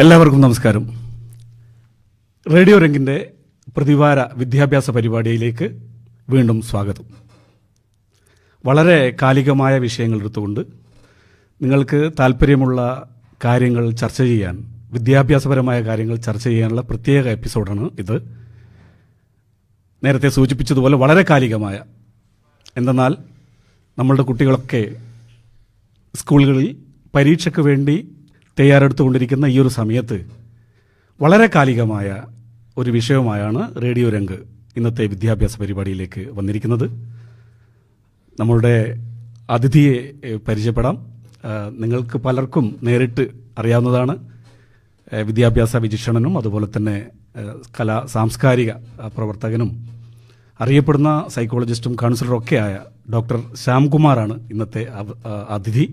എല്ലാവർക്കും നമസ്കാരം. റേഡിയോ രംഗിൻ്റെ പ്രതിവാര വിദ്യാഭ്യാസ പരിപാടിയിലേക്ക് വീണ്ടും സ്വാഗതം. വളരെ കാലികമായ വിഷയങ്ങൾ എടുത്തുകൊണ്ട് നിങ്ങൾക്ക് താല്പര്യമുള്ള കാര്യങ്ങൾ ചർച്ച ചെയ്യാൻ, വിദ്യാഭ്യാസപരമായ കാര്യങ്ങൾ ചർച്ച ചെയ്യാനുള്ള പ്രത്യേക എപ്പിസോഡാണ് ഇത്. നേരത്തെ സൂചിപ്പിച്ചതുപോലെ വളരെ കാലികമായ, എന്തെന്നാൽ നമ്മളുടെ കുട്ടികളൊക്കെ സ്കൂളുകളിൽ പരീക്ഷയ്ക്ക് വേണ്ടി തയ്യാറെടുത്തുകൊണ്ടിരിക്കുന്ന ഈ ഒരു സമയത്ത് വളരെ കാലികമായ ഒരു വിഷയവുമായാണ് റേഡിയോ രംഗ് ഇന്നത്തെ വിദ്യാഭ്യാസ പരിപാടിയിലേക്ക് വന്നിരിക്കുന്നത്. നമ്മളുടെ അതിഥിയെ പരിചയപ്പെടാം. നിങ്ങൾക്ക് പലർക്കും നേരിട്ട് അറിയാവുന്നതാണ്. വിദ്യാഭ്യാസ വിചക്ഷണനും അതുപോലെ തന്നെ സാംസ്കാരിക പ്രവർത്തകനും അറിയപ്പെടുന്ന സൈക്കോളജിസ്റ്റും കൗൺസിലറും ഒക്കെ ആയ ഡോക്ടർ ശ്യാംകുമാറാണ് ഇന്നത്തെ അതിഥി.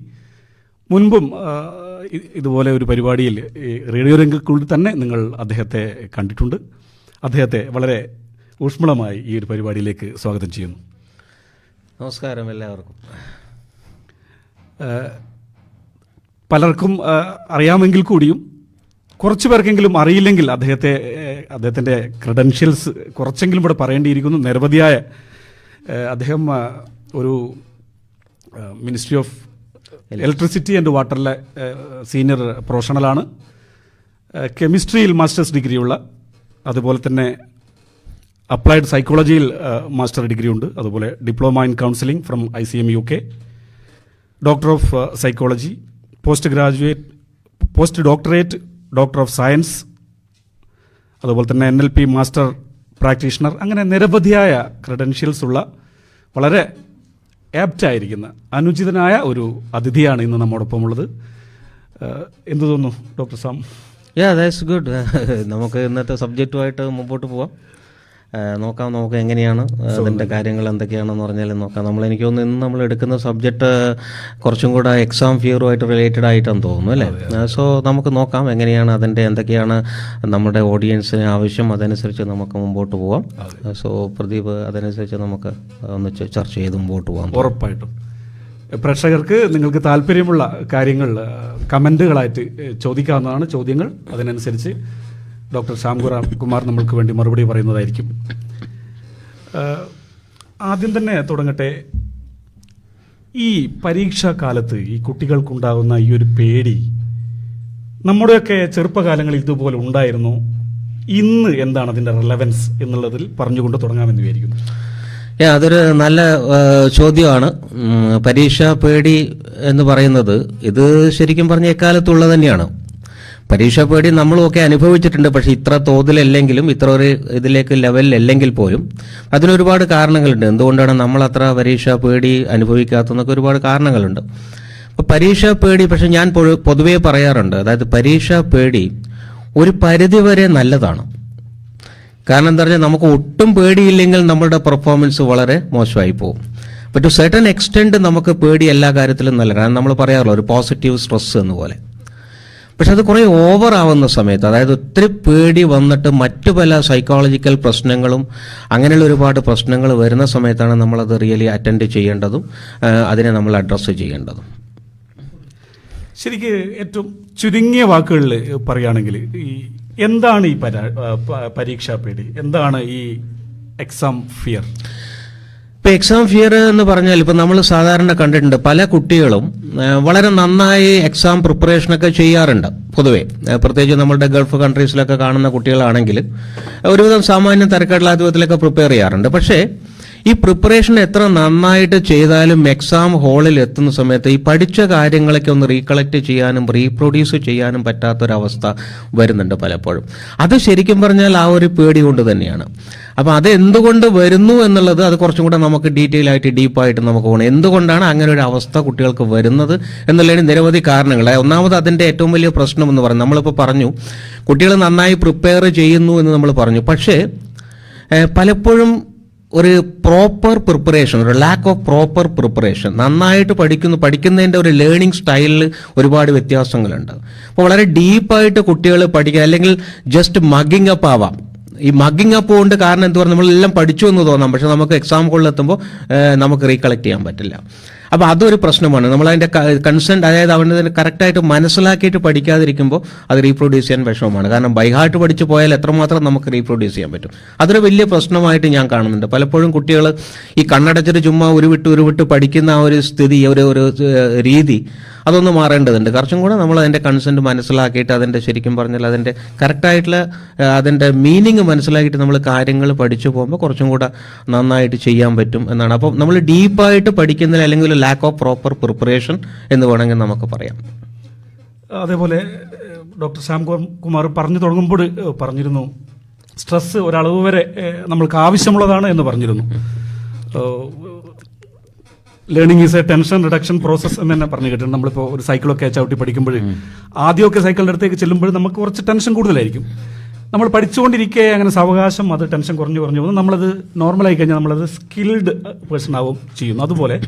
മുൻപും ഇതുപോലെ ഒരു പരിപാടിയിൽ റേഡിയോ രംഗക്കുള്ളിൽ തന്നെ നിങ്ങൾ അദ്ദേഹത്തെ കണ്ടിട്ടുണ്ട്. അദ്ദേഹത്തെ വളരെ ഊഷ്മളമായി ഈ ഒരു പരിപാടിയിലേക്ക് സ്വാഗതം ചെയ്യുന്നു. നമസ്കാരം എല്ലാവർക്കും. പലർക്കും അറിയാമെങ്കിൽ കൂടിയും കുറച്ചു പേർക്കെങ്കിലും അറിയില്ലെങ്കിൽ അദ്ദേഹത്തിൻ്റെ ക്രെഡൻഷ്യൽസ് കുറച്ചെങ്കിലും ഇവിടെ പറയേണ്ടിയിരിക്കുന്നു. നിരവധിയായ അദ്ദേഹം ഒരു മിനിസ്ട്രി ഓഫ് ഇലക്ട്രിസിറ്റി ആൻഡ് വാട്ടറിലെ സീനിയർ പ്രൊഫഷണലാണ്. കെമിസ്ട്രിയിൽ മാസ്റ്റേഴ്സ് ഡിഗ്രിയുള്ള, അതുപോലെ തന്നെ അപ്ലൈഡ് സൈക്കോളജിയിൽ മാസ്റ്റർ ഡിഗ്രി ഉണ്ട്. അതുപോലെ diploma in counselling from ICM UK, doctor of psychology, post doctorate, doctor of science, അതുപോലെ തന്നെ NLP മാസ്റ്റർ പ്രാക്ടീഷണർ. അങ്ങനെ നിരവധിയായ ക്രെഡൻഷ്യൽസ് ഉള്ള വളരെ ആപ്റ്റായിരിക്കുന്ന അനുചിതനായ ഒരു അതിഥിയാണ് ഇന്ന് നമ്മോടൊപ്പം ഉള്ളത്. എന്തു തോന്നുന്നു ഡോക്ടർ സാം? That's good. നമുക്ക് ഇന്നത്തെ സബ്ജക്റ്റുമായിട്ട് മുമ്പോട്ട് പോവാം. നോക്കാം നമുക്ക് എങ്ങനെയാണ് അതിൻ്റെ കാര്യങ്ങൾ എന്തൊക്കെയാണെന്ന് പറഞ്ഞാൽ നോക്കാം. എനിക്ക് തോന്നുന്നു ഇന്ന് നമ്മൾ എടുക്കുന്ന സബ്ജക്റ്റ് കുറച്ചും കൂടെ എക്സാം ഫിയറുമായിട്ട് റിലേറ്റഡ് ആയിട്ടാണെന്ന് തോന്നുന്നു അല്ലേ? സോ നമുക്ക് നോക്കാം എങ്ങനെയാണ് അതിൻ്റെ എന്തൊക്കെയാണ് നമ്മുടെ ഓഡിയൻസിന് ആവശ്യം, അതനുസരിച്ച് നമുക്ക് മുമ്പോട്ട് പോവാം. സോ പ്രദീപ്, അതനുസരിച്ച് നമുക്ക് ഒന്ന് ചർച്ച ചെയ്ത് മുമ്പോട്ട് പോകാം. ഉറപ്പായിട്ടും പ്രേക്ഷകർക്ക് നിങ്ങൾക്ക് താല്പര്യമുള്ള കാര്യങ്ങൾ കമൻറ്റുകളായിട്ട് ചോദിക്കാവുന്നതാണ്. ചോദ്യങ്ങൾ അതിനനുസരിച്ച് ഡോക്ടർ ശ്യാംകുമാർ നമ്മൾക്ക് വേണ്ടി മറുപടി പറയുന്നതായിരിക്കും. ആദ്യം തന്നെ തുടങ്ങട്ടെ. ഈ പരീക്ഷാ കാലത്ത് ഈ കുട്ടികൾക്കുണ്ടാകുന്ന ഈ ഒരു പേടി നമ്മുടെയൊക്കെ ചെറുപ്പകാലങ്ങളിൽ ഇതുപോലെ ഉണ്ടായിരുന്നു. ഇന്ന് എന്താണ് അതിൻ്റെ റെലവൻസ് എന്നുള്ളതിൽ പറഞ്ഞുകൊണ്ട് തുടങ്ങാമെന്ന് വിചാരിക്കുന്നു. അതൊരു നല്ല ചോദ്യമാണ്. പരീക്ഷാ പേടി എന്ന് പറയുന്നത് ഇത് ശരിക്കും പറഞ്ഞ എക്കാലത്തുള്ളത് തന്നെയാണ്. പരീക്ഷാ പേടി നമ്മളുമൊക്കെ അനുഭവിച്ചിട്ടുണ്ട്. പക്ഷെ ഇത്ര തോതിലല്ലെങ്കിലും, ഇത്ര ഒരു ഇതിലേക്ക് ലെവലിലല്ലെങ്കിൽ പോലും അതിനൊരുപാട് കാരണങ്ങളുണ്ട്. എന്തുകൊണ്ടാണ് നമ്മൾ അത്ര പരീക്ഷാ പേടി അനുഭവിക്കാത്തതെന്നൊക്കെ ഒരുപാട് കാരണങ്ങളുണ്ട്. അപ്പോൾ പരീക്ഷാ പേടി, പക്ഷെ ഞാൻ പൊതുവേ പറയാറുണ്ട്, അതായത് പരീക്ഷാ പേടി ഒരു പരിധിവരെ നല്ലതാണ്. കാരണം എന്താ പറഞ്ഞാൽ നമുക്ക് ഒട്ടും പേടിയില്ലെങ്കിൽ നമ്മളുടെ പെർഫോമൻസ് വളരെ മോശമായി പോകും. അപ്പോൾ ടു സെർട്ടൺ എക്സ്റ്റെൻഡ് നമുക്ക് പേടി എല്ലാ കാര്യത്തിലും നല്ല, കാരണം നമ്മൾ പറയാറുള്ളൂ ഒരു പോസിറ്റീവ് സ്ട്രെസ് എന്നുപോലെ. പക്ഷെ അത് കുറേ ഓവർ ആവുന്ന സമയത്ത്, അതായത് ഒത്തിരി പേടി വന്നിട്ട് മറ്റു പല സൈക്കോളജിക്കൽ പ്രശ്നങ്ങളും അങ്ങനെയുള്ള ഒരുപാട് പ്രശ്നങ്ങൾ വരുന്ന സമയത്താണ് നമ്മളത് റിയലി അറ്റൻഡ് ചെയ്യേണ്ടതും അതിനെ നമ്മൾ അഡ്രസ്സ് ചെയ്യേണ്ടതും. ശരിക്ക് ഏറ്റവും ചുരുങ്ങിയ വാക്കുകളിൽ പറയുകയാണെങ്കിൽ എന്താണ് ഈ പരീക്ഷാ പേടി? എന്താണ് ഈ എക്സാം ഫിയർ? ഇപ്പം എക്സാം ഫിയർ എന്ന് പറഞ്ഞാൽ ഇപ്പം നമ്മൾ സാധാരണ കണ്ടിട്ടുണ്ട് പല കുട്ടികളും വളരെ നന്നായി എക്സാം പ്രിപ്പറേഷനൊക്കെ ചെയ്യാറുണ്ട്. പൊതുവേ പ്രത്യേകിച്ച് നമ്മളുടെ ഗൾഫ് കൺട്രീസിലൊക്കെ കാണുന്ന കുട്ടികളാണെങ്കിൽ ഒരുവിധം സാമാന്യം തരക്കേടില്ലാത്ത വിധത്തിലൊക്കെ പ്രിപ്പയർ ചെയ്യാറുണ്ട്. പക്ഷേ ഈ പ്രിപ്പറേഷൻ എത്ര നന്നായിട്ട് ചെയ്താലും എക്സാം ഹാളിൽ എത്തുന്ന സമയത്ത് ഈ പഠിച്ച കാര്യങ്ങളൊക്കെ ഒന്ന് റീകളക്ട് ചെയ്യാനും റീപ്രൊഡ്യൂസ് ചെയ്യാനും പറ്റാത്തൊരവസ്ഥ വരുന്നുണ്ട് പലപ്പോഴും. അത് ശരിക്കും പറഞ്ഞാൽ ആ ഒരു പേടി കൊണ്ട് തന്നെയാണ്. അപ്പോൾ അത് എന്തുകൊണ്ട് വരുന്നു എന്നുള്ളത് അത് കുറച്ചും കൂടെ നമുക്ക് ഡീറ്റെയിൽ ആയിട്ട് ഡീപ്പായിട്ട് നമുക്ക് പോകണം. എന്തുകൊണ്ടാണ് അങ്ങനെ ഒരു അവസ്ഥ കുട്ടികൾക്ക് വരുന്നത് എന്നുള്ളതിന് നിരവധി കാരണങ്ങൾ. ഒന്നാമത് അതിൻ്റെ ഏറ്റവും വലിയ പ്രശ്നം എന്ന് പറയുന്നത്, നമ്മളിപ്പോൾ പറഞ്ഞു കുട്ടികൾ നന്നായി പ്രിപ്പയർ ചെയ്യുന്നു എന്ന് നമ്മൾ പറഞ്ഞു. പക്ഷേ പലപ്പോഴും ഒരു പ്രോപ്പർ പ്രിപ്പറേഷൻ, ഒരു ലാക്ക് ഓഫ് പ്രോപ്പർ പ്രിപ്പറേഷൻ, നന്നായിട്ട് പഠിക്കുന്നതിൻ്റെ ഒരു ലേണിംഗ് സ്റ്റൈലിൽ ഒരുപാട് വ്യത്യാസങ്ങളുണ്ട്. അപ്പോൾ വളരെ ഡീപ്പായിട്ട് കുട്ടികൾ പഠിക്കുക, അല്ലെങ്കിൽ ജസ്റ്റ് മഗ്ഗിങ് അപ്പ് ആവാം. ഈ മഗ്ഗിങ് അപ്പ് കൊണ്ട് കാരണം എന്ത് പറഞ്ഞാൽ നമ്മളെല്ലാം പഠിച്ചു എന്ന് തോന്നാം, പക്ഷെ നമുക്ക് എക്സാം ഹോളിൽ എത്തുമ്പോൾ നമുക്ക് റീകളക്ട് ചെയ്യാൻ പറ്റില്ല. അപ്പോൾ അതൊരു പ്രശ്നമാണ്. നമ്മളതിൻ്റെ കൺസെൻറ്റ്, അതായത് അവൻ്റെ കറക്റ്റായിട്ട് മനസ്സിലാക്കിയിട്ട് പഠിക്കാതിരിക്കുമ്പോൾ അത് റീപ്രൊഡ്യൂസ് ചെയ്യാൻ വിഷമമാണ്. കാരണം ബൈഹാർട്ട് പഠിച്ചു പോയാൽ എത്രമാത്രം നമുക്ക് റീപ്രൊഡ്യൂസ് ചെയ്യാൻ പറ്റും, അതൊരു വലിയ പ്രശ്നമായിട്ട് ഞാൻ കാണുന്നുണ്ട്. പലപ്പോഴും കുട്ടികൾ ഈ കണ്ണടച്ചിട്ട് ചുമ്മാ ഉരുവിട്ട് പഠിക്കുന്ന ആ ഒരു സ്ഥിതി, ഒരു രീതി, അതൊന്ന് മാറേണ്ടതുണ്ട്. കുറച്ചും കൂടെ നമ്മൾ അതിൻ്റെ കൺസെൻറ്റ് മനസ്സിലാക്കിയിട്ട് അതിൻ്റെ ശരിക്കും പറഞ്ഞാൽ അതിൻ്റെ കറക്റ്റായിട്ടുള്ള അതിൻ്റെ മീനിങ് മനസ്സിലാക്കിയിട്ട് നമ്മൾ കാര്യങ്ങൾ പഠിച്ചു പോകുമ്പോൾ കുറച്ചും കൂടെ നന്നായിട്ട് ചെയ്യാൻ പറ്റും എന്നാണ്. അപ്പം നമ്മൾ ഡീപ്പായിട്ട് പഠിക്കുന്നതിൽ അല്ലെങ്കിൽ ഒരു ലാക്ക് ഓഫ് പ്രോപ്പർ പ്രിപ്പറേഷൻ എന്ന് വേണമെങ്കിൽ നമുക്ക് പറയാം. അതേപോലെ ഡോക്ടർ ശ്യാം കുമാർ പറഞ്ഞു തുടങ്ങുമ്പോൾ പറഞ്ഞിരുന്നു സ്ട്രെസ് ഒരളവ് വരെ നമ്മൾക്ക് ആവശ്യമുള്ളതാണ് എന്ന് പറഞ്ഞിരുന്നു. Learning is A tension reduction process എന്ന് തന്നെ പറഞ്ഞു കേട്ടിട്ടുണ്ട്. നമ്മളിപ്പോൾ ഒരു സൈക്കിളൊക്കെ ചവിട്ടി പഠിക്കുമ്പോൾ ആദ്യമൊക്കെ സൈക്കിളിൻ്റെ അടുത്തേക്ക് ചെല്ലുമ്പോൾ നമുക്ക് കുറച്ച് ടെൻഷൻ കൂടുതലായിരിക്കും. നമ്മൾ പഠിച്ചുകൊണ്ടിരിക്കെ അങ്ങനെ സാവകാശം അത് ടെൻഷൻ കുറഞ്ഞു പോകുന്നു. നമ്മളത് നോർമലായി കഴിഞ്ഞാൽ നമ്മളത് സ്കിൽഡ് പേഴ്സൺ ആവും ചെയ്യുന്നു. അതുപോലെ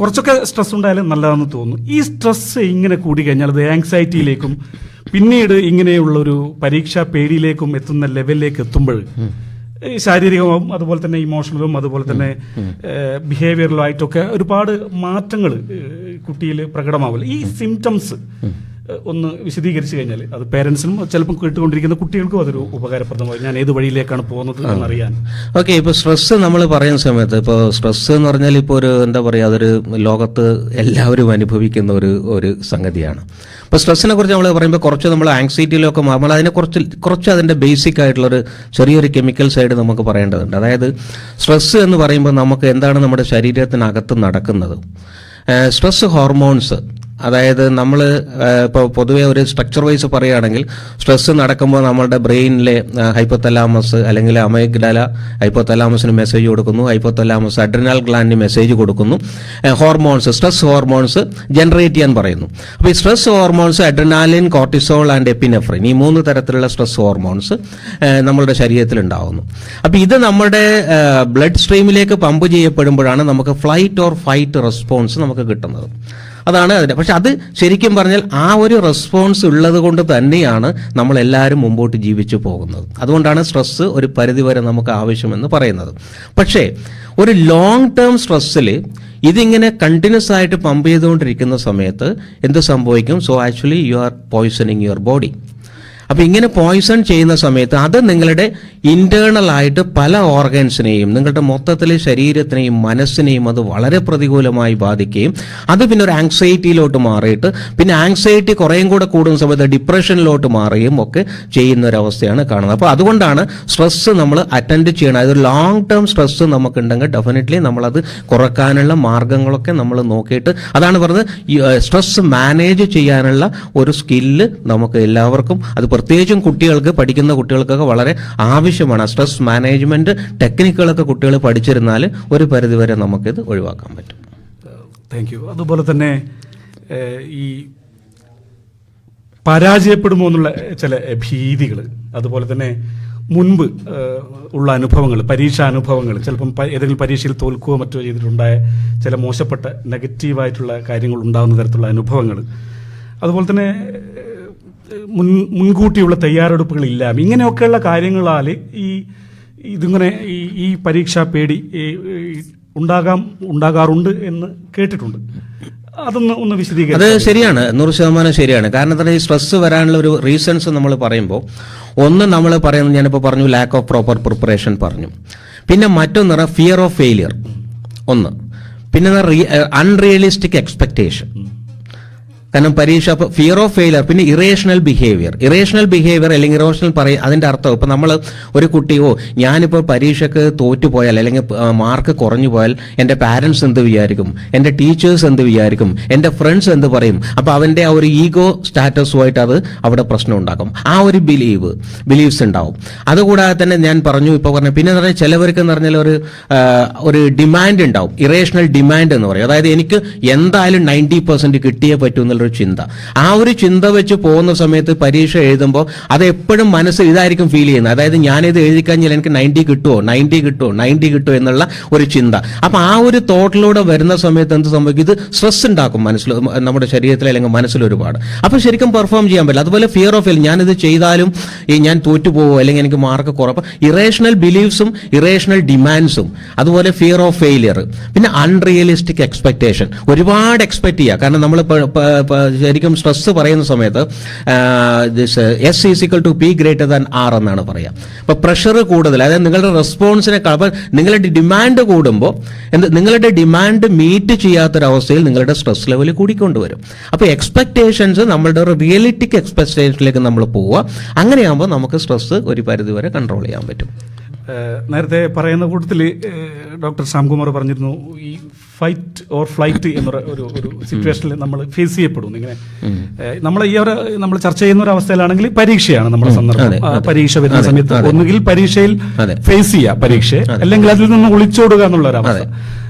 കുറച്ചൊക്കെ സ്ട്രെസ് ഉണ്ടായാലും നല്ലതാണെന്ന് തോന്നുന്നു. ഈ സ്ട്രെസ് ഇങ്ങനെ കൂടി കഴിഞ്ഞാൽ അത് ആങ്സൈറ്റിയിലേക്കും പിന്നീട് ഇങ്ങനെയുള്ളൊരു പരീക്ഷാ പേടിയിലേക്കും എത്തുന്ന ലെവലിലേക്ക് എത്തുമ്പോൾ ശാരീരികവും അതുപോലെ തന്നെ ഇമോഷണലും അതുപോലെ തന്നെ ബിഹേവിയറലും ആയിട്ടൊക്കെ ഒരുപാട് മാറ്റങ്ങൾ കുട്ടിയിൽ പ്രകടമാവില്ല. ഈ സിംറ്റംസ് ഒന്ന് വിശദീകരിച്ചു കഴിഞ്ഞാൽ അത് പേരൻസിനും ചിലപ്പോൾ കേട്ടുകൊണ്ടിരിക്കുന്ന കുട്ടികൾക്കും അതൊരു ഉപകാരപ്രദമായി ഞാൻ ഏത് വഴിയിലേക്കാണ് പോകുന്നത് എന്നറിയാൻ. ഓക്കെ, ഇപ്പോൾ സ്ട്രെസ് നമ്മൾ പറയുന്ന സമയത്ത് ഇപ്പോൾ സ്ട്രെസ് എന്ന് പറഞ്ഞാൽ ഇപ്പോൾ ഒരു എന്താ പറയുക, അതൊരു ലോകത്ത് എല്ലാവരും അനുഭവിക്കുന്ന ഒരു സംഗതിയാണ്. ഇപ്പോൾ സ്ട്രെസ്സിനെ കുറിച്ച് നമ്മൾ പറയുമ്പോൾ കുറച്ച് നമ്മൾ ആങ്സൈറ്റിയിലൊക്കെ മാറുമ്പോൾ അതിനെ കുറച്ച് അതിൻ്റെ ബേസിക് ആയിട്ടുള്ളൊരു ചെറിയൊരു കെമിക്കൽ സൈഡ് നമുക്ക് പറയേണ്ടതുണ്ട്. അതായത് സ്ട്രെസ് എന്ന് പറയുമ്പോൾ നമുക്ക് എന്താണ് നമ്മുടെ ശരീരത്തിനകത്ത് നടക്കുന്നത്, സ്ട്രെസ് ഹോർമോൺസ്, അതായത് നമ്മൾ ഇപ്പോൾ പൊതുവെ ഒരു സ്ട്രക്ചർ വൈസ് പറയുകയാണെങ്കിൽ സ്ട്രെസ് നടക്കുമ്പോൾ നമ്മളുടെ ബ്രെയിനിലെ ഹൈപ്പോതലാമസ് അല്ലെങ്കിൽ അമൈഗ്ഡല ഹൈപ്പോതലാമസിന് മെസ്സേജ് കൊടുക്കുന്നു, ഹൈപ്പോതലാമസ് അഡ്രിനൽ ഗ്ലാൻഡിന് മെസ്സേജ് കൊടുക്കുന്നു, ഹോർമോൺസ് സ്ട്രെസ് ഹോർമോൺസ് ജനറേറ്റ് ചെയ്യാൻ പറയുന്നു. അപ്പോൾ ഈ stress hormones adrenaline, cortisol and epinephrine, ഈ 3 തരത്തിലുള്ള സ്ട്രെസ് ഹോർമോൺസ് നമ്മളുടെ ശരീരത്തിൽ ഉണ്ടാകുന്നു. അപ്പോൾ ഇത് നമ്മുടെ ബ്ലഡ് സ്ട്രീമിലേക്ക് പമ്പ് ചെയ്യപ്പെടുമ്പോഴാണ് നമുക്ക് ഫ്ലൈറ്റ് ഓർ ഫൈറ്റ് റെസ്പോൺസ് നമുക്ക് കിട്ടുന്നത്. അതാണ് അതിൻ്റെ. പക്ഷെ അത് ശരിക്കും പറഞ്ഞാൽ ആ ഒരു റെസ്പോൺസ് ഉള്ളത് കൊണ്ട് തന്നെയാണ് നമ്മളെല്ലാവരും മുമ്പോട്ട് ജീവിച്ചു പോകുന്നത്. അതുകൊണ്ടാണ് സ്ട്രെസ്സ് ഒരു പരിധിവരെ നമുക്ക് ആവശ്യമെന്ന് പറയുന്നത്. പക്ഷേ ഒരു ലോങ് ടേം സ്ട്രെസ്സിൽ ഇതിങ്ങനെ കണ്ടിന്യൂസ് ആയിട്ട് പമ്പ് ചെയ്തുകൊണ്ടിരിക്കുന്ന സമയത്ത് എന്ത് സംഭവിക്കും? So actually you are poisoning your body. അപ്പോൾ ഇങ്ങനെ പോയ്സൺ ചെയ്യുന്ന സമയത്ത് അത് നിങ്ങളുടെ ഇന്റേണൽ ആയിട്ട് പല ഓർഗൻസിനെയും നിങ്ങളുടെ മൊത്തത്തിലെ ശരീരത്തിനെയും മനസ്സിനെയും അത് വളരെ പ്രതികൂലമായി ബാധിക്കുകയും അത് പിന്നെ ഒരു ആങ്സൈറ്റിയിലോട്ട് മാറിയിട്ട് പിന്നെ ആങ്സൈറ്റി കുറേയും കൂടെ കൂടുന്ന സമയത്ത് ഡിപ്രഷനിലോട്ട് മാറുകയും ഒക്കെ ചെയ്യുന്ന ഒരു അവസ്ഥയാണ് കാണുന്നത്. അപ്പോൾ അതുകൊണ്ടാണ് സ്ട്രെസ്സ് നമ്മൾ അറ്റൻഡ് ചെയ്യണം. അതൊരു ലോങ് ടേം സ്ട്രെസ്സ് നമുക്കുണ്ടെങ്കിൽ ഡെഫിനറ്റ്ലി നമ്മളത് കുറക്കാനുള്ള മാർഗങ്ങളൊക്കെ നമ്മൾ നോക്കിയിട്ട്, അതാണ് പറഞ്ഞത് സ്ട്രെസ് മാനേജ് ചെയ്യാനുള്ള ഒരു സ്കില്ല് നമുക്ക് എല്ലാവർക്കും, അത് പ്രത്യേകിച്ചും കുട്ടികൾക്ക്, പഠിക്കുന്ന കുട്ടികൾക്കൊക്കെ വളരെ ആവശ്യമാണ്. സ്ട്രെസ് മാനേജ്മെന്റ് ടെക്നിക്കുകളൊക്കെ കുട്ടികൾ പഠിച്ചിരുന്നാൽ ഒരു പരിധിവരെ നമുക്കിത് ഒഴിവാക്കാൻ പറ്റും. Thank you. അതുപോലെ തന്നെ ഈ പരാജയപ്പെടുമോ എന്നുള്ള ചില ഭീതികൾ, അതുപോലെ തന്നെ മുൻപ് ഉള്ള അനുഭവങ്ങൾ, പരീക്ഷാ അനുഭവങ്ങൾ, ചിലപ്പം ഏതെങ്കിലും പരീക്ഷയിൽ തോൽക്കുകയോ മറ്റോ ചെയ്തിട്ടുണ്ടായ ചില മോശപ്പെട്ട നെഗറ്റീവായിട്ടുള്ള കാര്യങ്ങൾ ഉണ്ടാകുന്ന തരത്തിലുള്ള അനുഭവങ്ങൾ, അതുപോലെ തന്നെ മുൻകൂട്ടിയുള്ള തയ്യാറെടുപ്പുകളില്ല, ഇങ്ങനെയൊക്കെയുള്ള കാര്യങ്ങളാൽ ഇതിങ്ങനെ ഈ പരീക്ഷാ പേടി ഉണ്ടാകാറുണ്ട് എന്ന് കേട്ടിട്ടുണ്ട്. അതൊന്ന് വിശദീകരിക്കും. അത് ശരിയാണ്, 100% ശരിയാണ്. കാരണം എന്താ, ഈ സ്ട്രെസ് വരാനുള്ള ഒരു റീസൺസ് നമ്മൾ പറയുമ്പോൾ ഒന്ന് നമ്മൾ പറയുന്നത്, ഞാനിപ്പോൾ പറഞ്ഞു ലാക്ക് ഓഫ് പ്രോപ്പർ പ്രിപ്പറേഷൻ പറഞ്ഞു, പിന്നെ മറ്റൊന്ന് ഫിയർ ഓഫ് ഫെയിലിയർ ഒന്ന്, പിന്നെ അൺറിയലിസ്റ്റിക് എക്സ്പെക്ടേഷൻ. കാരണം പരീക്ഷ, ഫിയർ ഓഫ് ഫെയിലിയർ, പിന്നെ ഇറേഷണൽ ബിഹേവിയർ അല്ലെങ്കിൽ ഇറോഷണൽ അതിന്റെ അർത്ഥം ഇപ്പം നമ്മൾ ഒരു കുട്ടിയോ ഞാനിപ്പോൾ പരീക്ഷയ്ക്ക് തോറ്റുപോയാൽ അല്ലെങ്കിൽ മാർക്ക് കുറഞ്ഞു പോയാൽ എൻ്റെ പാരൻസ് എന്ത് വിചാരിക്കും, എൻ്റെ ടീച്ചേഴ്സ് എന്ത് വിചാരിക്കും, എൻ്റെ ഫ്രണ്ട്സ് എന്ത് പറയും, അപ്പോൾ അവൻ്റെ ആ ഒരു ഈഗോ സ്റ്റാറ്റസുമായിട്ട് അത് അവിടെ പ്രശ്നം ഉണ്ടാക്കും. ആ ഒരു ബിലീവ്സ് ഉണ്ടാവും. അതുകൂടാതെ തന്നെ ഞാൻ പറഞ്ഞു ഇപ്പോൾ പറഞ്ഞു, പിന്നെ പറഞ്ഞാൽ ചിലവർക്ക് എന്ന് പറഞ്ഞാൽ ഒരു ഡിമാൻഡ് ഉണ്ടാവും, ഇറേഷണൽ ഡിമാൻഡ് എന്ന് പറയും. അതായത് എനിക്ക് എന്തായാലും 90% കിട്ടിയേ പറ്റൂ എന്നുള്ള എന്നുള്ളൊരു ചിന്ത. ആ ഒരു ചിന്ത വെച്ച് പോകുന്ന സമയത്ത് പരീക്ഷ എഴുതുമ്പോൾ അത് എപ്പോഴും മനസ്സിൽ ഇതായിരിക്കും ഫീൽ ചെയ്യുന്നത്. അതായത് ഞാനിത് എഴുതി കഴിഞ്ഞാൽ എനിക്ക് 90 കിട്ടുമോ എന്നുള്ള ഒരു ചിന്ത. അപ്പൊ ആ ഒരു തോട്ടിലൂടെ വരുന്ന സമയത്ത് എന്ത് സംഭവിക്കും? ഇത് സ്ട്രെസ് ഉണ്ടാക്കും മനസ്സിൽ, നമ്മുടെ ശരീരത്തിൽ അല്ലെങ്കിൽ മനസ്സിൽ ഒരുപാട്. അപ്പൊ ശരിക്കും പെർഫോം ചെയ്യാൻ പറ്റില്ല. അതുപോലെ ഫിയർ ഓഫ് ഫെയിൽ, ഞാനിത് ചെയ്താലും ഞാൻ തോറ്റുപോകുമോ അല്ലെങ്കിൽ എനിക്ക് മാർക്ക് കുറവ്. ഇറേഷണൽ ബിലീഫ്സും ഇറേഷണൽ ഡിമാൻഡ്സും, അതുപോലെ ഫിയർ ഓഫ് ഫെയിലിയർ, പിന്നെ അൺറിയലിസ്റ്റിക് എക്സ്പെക്ടേഷൻ. ഒരുപാട് എക്സ്പെക്ട് ചെയ്യുക. കാരണം നമ്മൾ ശരിക്കും സ്ട്രെസ് പറയുന്ന സമയത്ത് S=P greater than R എന്നാണ് പറയാം. അപ്പൊ പ്രഷർ കൂടുതൽ, അതായത് നിങ്ങളുടെ റെസ്പോൺസിനേക്കാൾ, അപ്പൊ നിങ്ങളുടെ ഡിമാൻഡ് കൂടുമ്പോൾ നിങ്ങളുടെ ഡിമാൻഡ് മീറ്റ് ചെയ്യാത്തൊരവസ്ഥയിൽ നിങ്ങളുടെ സ്ട്രെസ് ലെവൽ കൂടിക്കൊണ്ടുവരും. അപ്പൊ എക്സ്പെക്ടേഷൻസ് നമ്മളുടെ ഒരു റിയലിറ്റിക് എക്സ്പെക്ടേഷനിലേക്ക് നമ്മൾ പോവുക. അങ്ങനെയാകുമ്പോൾ നമുക്ക് സ്ട്രെസ് ഒരു പരിധിവരെ കൺട്രോൾ ചെയ്യാൻ പറ്റും. നേരത്തെ പറയുന്ന കൂട്ടത്തിൽ ഡോക്ടർ ശ്യാംകുമാർ പറഞ്ഞിരുന്നു, ഈ ഫൈറ്റ് ഓർ ഫ്ലൈറ്റ് എന്നൊരു ഒരു സിറ്റുവേഷനിൽ നമ്മൾ ഫേസ് ചെയ്യപ്പെടുന്നു. ഇങ്ങനെ നമ്മൾ ചർച്ച ചെയ്യുന്ന ഒരു അവസ്ഥയിലാണെങ്കിൽ പരീക്ഷയാണ് നമ്മുടെ സന്ദർഭം. പരീക്ഷ വരുന്ന സമയത്ത് ഒന്നുകിൽ പരീക്ഷയിൽ ഫേസ് ചെയ്യുക പരീക്ഷയെ, അല്ലെങ്കിൽ അതിൽ നിന്ന് ഒളിച്ചോടുക എന്നുള്ള ഒരു അവസ്ഥ.